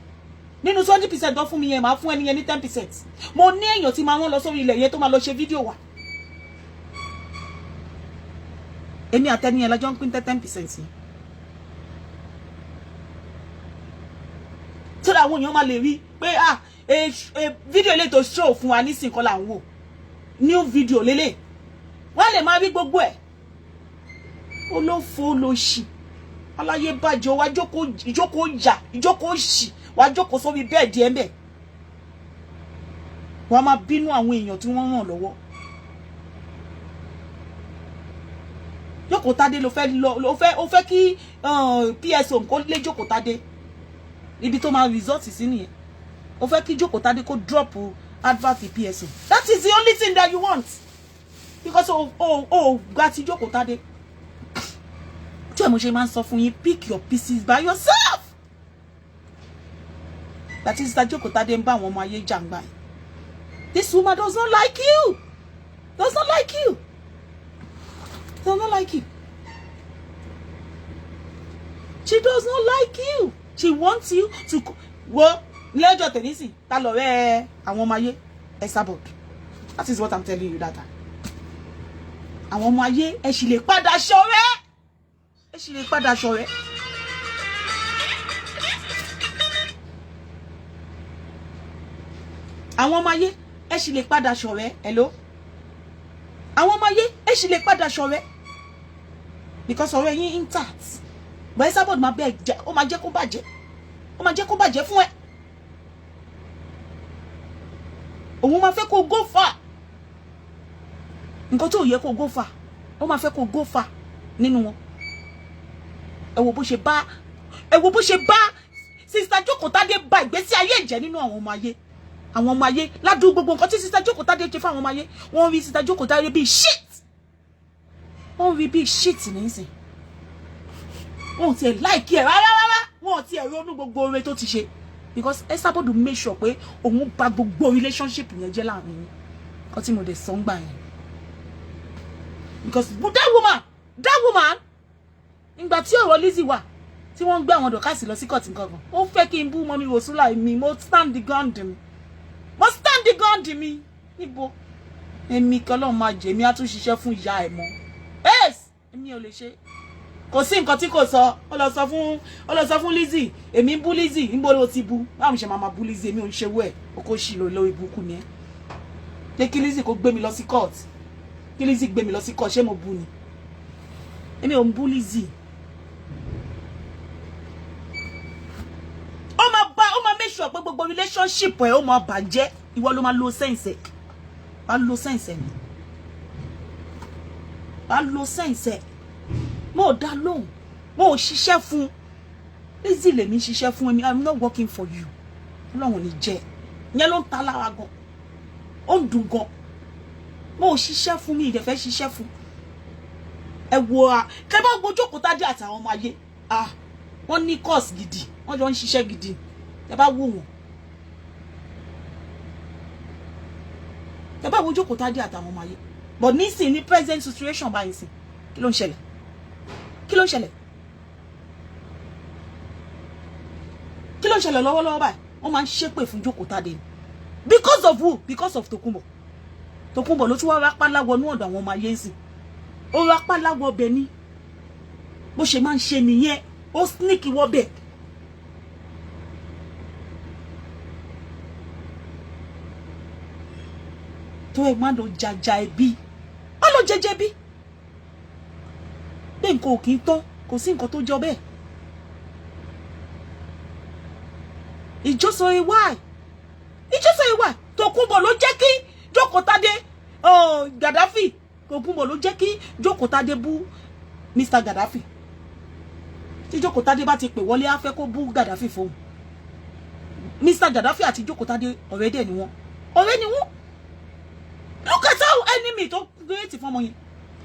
nínú 20% tó fún mi yẹn máa fún ẹni yẹn ní 10% mo ní èèyàn tí máa rán lọ sórí ilẹ̀ yẹn tó máa lọ ṣe fídíò wa èmi àtẹni yẹn lọ́jọ́ ń pín 10% yẹn tí àwọn èèyàn máa lè rí pé fídíò ilé tó show fún wa nísìnyí kọ́ là ń wò new video lélẹ̀ wọ́n lè máa rí gbogbo ẹ̀ olófo olóṣì aláyé bàjẹ́ wá ìjókòó ṣì wá jókòó sórí bẹ́ẹ̀dì ẹ̀ mbẹ̀ wọ́n máa bínú àwọn èèyàn tí wọ́n ràn lọ́wọ́ Jókòó Tádé ló fẹ́ kí PSO kó lé Jókòó Tádé ibi tó máa result sí nìyẹn ó fẹ́ kí Jókòó Tádé kó drop advert PSO that is the only thing that you want because gba ti Jókòó Tádé tí mo ṣe máa ń sọ fún yín pick your pieces by yourself that is that Jókòó Tádé ń bá àwọn ọmọ ayé jàǹgbà yìí this woman does not like you does not like you she does not like you she wants you to wo lẹ́jọ́ tẹ̀nísì ta lọ́rẹ́ àwọn ọmọ ayé Esabod that is what I'm telling you that time àwọn ọmọ ayé ẹ sì lè padà ṣọ̀rẹ́ àwọn ọmọ ayé ẹ sì lè padà ṣọ̀rẹ́ hello àwọn ọmọ ayé ẹ sì lè padà ṣọ̀rẹ́ because ọ̀rẹ́ yín intact but Esabod máa bẹ́ẹ̀ jẹ́ ó máa jẹ́ kó bàjẹ́ fún ẹ òun máa fẹ́ kó go far nǹkan tó yẹ kó go far ó máa fẹ́ kó go far nínú wọn ẹ wo bó ṣe bá Sister Jókòó Tádé bà ìgbésí ayé jẹ́ nínú àwọn ọmọ ayé ládùú gbogbo nǹkan tí Sister Jókòó Tádé ṣe fún àwọn ọmọ ayé wọ́n rí Sister Jókòó Tádé bíi shit nísìn wọn ò tiẹ̀ láìkí ẹ̀ rárá wọn ò tiẹ̀ ronú gbogbo oore tó ti ṣe because Esabod make sure pé òun bà gbogbo relationship yẹn jẹ́ láàrin yín kan tí mo dé sọ ń gbà yẹn because that woman ìgbà tí ọ̀rọ̀ Lizzy wà tí wọ́n ń gbé àwọn dọ̀kásì lọ sí kọ̀tì nǹkan ó fẹ́ kí n bú mọ́mí Wòsúlà mi mo stand the ground mi níbo èmi kan lọ́ọ́ máa jẹ́ mi á tún ṣiṣẹ́ fún ìyá ẹ̀ mọ́ èmi ò lè ṣe kò sí nǹkan tí kò sọ ó lọ sọ fún Lizzy èmi bú Lizzy níbo ló ti bú báwo ṣe máa bú Lizzy èmi ò ń ṣe wẹ̀ ó kó ṣì lọ ìbùkún ni ẹ́ pé kí Lizzy kó gbé mi lọ sí court kí Lizzy gbé mi lọ sí court ṣé mo bú ni èmi ò ń bú Lizzy ó máa make sure pé gbogbo relationship ẹ̀ ó máa bàjẹ́ ìwọ ló máa lo sense mo dá lóhùn mo ṣiṣẹ́ fún Lizzy lèmi ṣiṣẹ́ fún mi I'm not working for you Ọlọ́run ní jẹ́ yẹn ló ń ta lára gan ó ń dùn gan mo ṣiṣẹ́ fún mi ìdẹ̀fẹ́ ṣiṣẹ́ fún ẹ wo a kẹ bá gbójú kó Tádé àtàwọn ọmọ ayé wọ́n ní course gidi, wọ́n jọ ń ṣiṣẹ́ gidi, ẹ bá wò wọ́n. Ẹ bá gbójú kó Tádé àtàwọn ọmọ ayé. But nísìn ní present situation báyìí sìn, kí ló ń ṣẹlẹ̀? Kí ló ń ṣẹlẹ̀? Kí ló ń ṣẹlẹ̀ lọ́wọ́lọ́wọ́ báyìí? Wọ́n máa ń ṣépè fún Jókòó Tádé. Because of who? Because of Tokunbo. Tokunbo ló tún wá rápá láwọ ní ọ̀dọ̀ àwọn ọmọ ayé ń sìn. Ó rápá láwọ ọbẹ̀ ní. Bó ṣe máa ń ṣe nìyẹn. Ó sneak wọ bẹ̀. Tó ẹ̀ máa lọ jàjà ẹbí. Má lọ jẹjẹ bí. Bẹ́ẹ̀ nǹkan ò kì í tán. Kò sí nǹkan tó jọ bẹ́ẹ̀. It's just a why. It's just a why. Tokunbo ló jẹ́ kí Jókòó Tádé Gaddafi. Tokunbo ló jẹ́ kí Jókòó Tádé bú Mr. Gaddafi. Tí Jókòó Tádé bá ti pè wọlé á fẹ́ kó bú Gaddafi fún. Mr. Gaddafi àti Jókòó Tádé ọ̀rẹ́ dẹ̀ ni wọ́n. Ọ̀rẹ́ ni wọ́n. Look at how enemy tó create fún ọmọ yẹn.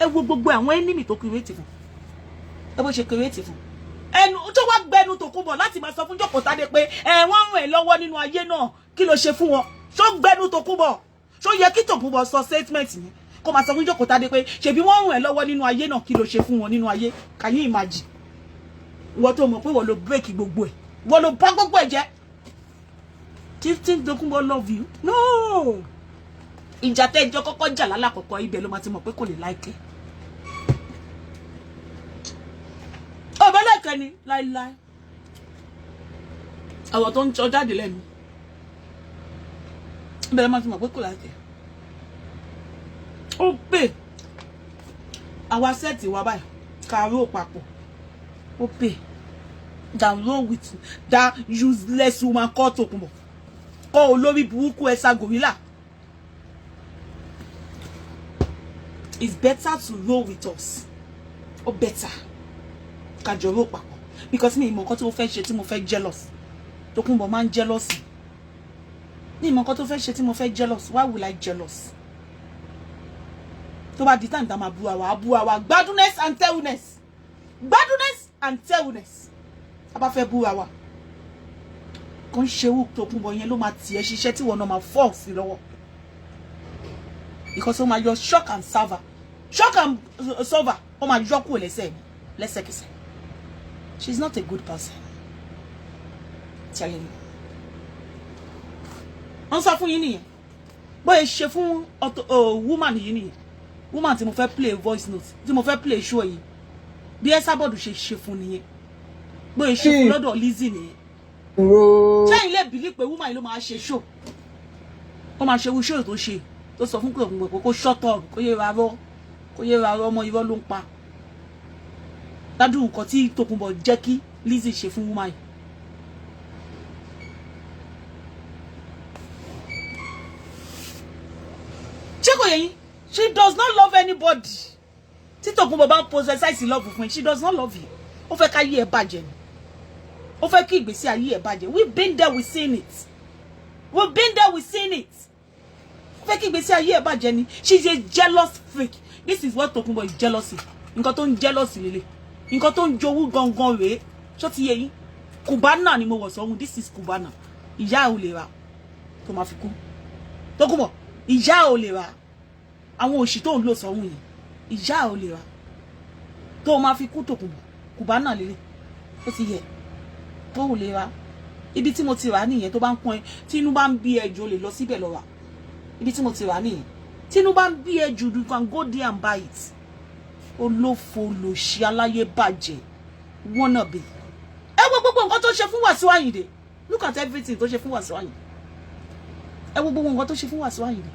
Ẹ wo gbogbo àwọn enemy tó create fún. Ẹ bó ṣe create fún. Ẹnu tó wá gbẹnu Tokunbo láti máa sọ fún Jókòó Tádé pé wọ́n ràn ẹ́ lọ́wọ́ nínú ayé náà, kí ló ṣe fún wọn? Ṣó gbẹnu Tokunbo? Ṣó yẹ kí Tokunbo sọ statement ni kó máa sọ fún Jókòó Tádé pé ṣebí wọ́n ràn ẹ́ lọ́wọ́ nínú ayé náà, kí ló ṣe fún wọn nínú ayé? Can you imagine? Ìwọ tó mọ̀ pé wọ́n ló break gbogbo ẹ̀, wọ́n ló bá gbogbo ẹ̀ jẹ́. Do you think Tokunbo love you? No. Ìjà tẹ́jọ́ kọ́kọ́ jà lálàkọ́kọ́ ibẹ̀ ló máa ti mọ̀ pé kò lè like. Ọ̀bẹ lẹ́kẹ̀ẹ́ ni láíláí. Àwọn tó ń jọ jáde lẹ́nu. Ibẹ̀ ló máa ti mọ̀ pé kò like. Ó pè. Àwa sẹ́ẹ̀tì wa báyìí. Kàró papọ̀. Ó pè. Down with that useless woman called Tokunbo. Kọ́ olórí burúkú ẹ̀sà gorilla. It's better to roll with us. Or better. Kájọ roll papọ̀. Because mi ìmọ̀ nǹkan tó fẹ́ ṣe tí mo fẹ́ jealous. Tokunbo máa ń jealous. Mi ìmọ̀ nǹkan tó fẹ́ ṣe tí mo fẹ́ jealous. Why will I jealous? Tó bá di time tá máa bú àwa. Gbaduness and terribleness. Gbaduness and terribleness. A bá fẹ́ bú àwa. Kò ń ṣe wù Tokunbo yẹn ló máa tiẹ̀ ṣiṣẹ́ tí wọ́n náà máa fall sí lọ́wọ́. Because ó máa yọ shock and server. Shock and server. Ó máa yọ kúrò lẹ́sẹ̀kẹsẹ̀. She's not a good person. Telling you. Wọ́n sọ fún yín nìyẹn. Bóyá ṣe fún woman yìí nìyẹn. Woman tí mo fẹ́ play voice note. Tí mo fẹ́ play show yìí. Bí Iyaibadan ṣe fún nìyẹn. Bóyá ṣe fún lọ́dọ̀ Lizzy nìyẹn. Ṣé ilé believe pé woman yìí ló máa ṣe show. Ó máa ṣe show tó ṣe. Tó sọ fún pé kó shut up, kó yé ra rọ́ ọmọ irọ́ ló ń pa. Dádùn nǹkan tí Tokunbo jẹ́ kí Lizzy ṣe fún woman yìí. Ṣé kò yé yín? She does not love anybody. Tí Tokunbo bá possess love fún, she does not love you. Ó fẹ́ ká yé ẹ bàjẹ́ ni. Ó fẹ́ kí ìgbésí ayé ẹ bàjẹ́. We've been there, we've seen it. We've been there, we've seen it. Fẹ́ kí ìgbésí ayé ẹ bàjẹ́ ni. She's a jealous freak. This is what Tokunbo is jealousy. Nǹkan tó ń jealousy lele. Nǹkan tó ń jowú gangan rèé. Ṣó ti yé yín? Cubana ni mo wọ̀ sọ́hun. This is Cubana. Ìyá ò lè rà tó máa fi kú. Tokunbo, ìyá ò lè rà. Àwọn òṣì tó ń lò sọ́hun yìí. Ìyá ò lè rà tó máa fi kú Tokunbo. Cubana lele. Ó ti yẹ. Tó ò lè rà. Ibi tí mo ti rà nìyẹn tó bá ń pọ́n ẹ. Tí inú bá ń bí ẹ jù lè lọ síbẹ̀ lọ rà. Ibi tí mo ti rà nìyẹn. Tí inú bá ń bí ẹ jù, you can go there and buy it. Olófo lòṣì aláyé bàjẹ́. Wanna be. Ẹ wo gbogbo nǹkan tó ṣe fún Wasiu Ayinde. Look at everything tó ṣe fún Wasiu Ayinde. Ẹ wo gbogbo nǹkan tó ṣe fún Wasiu Ayinde.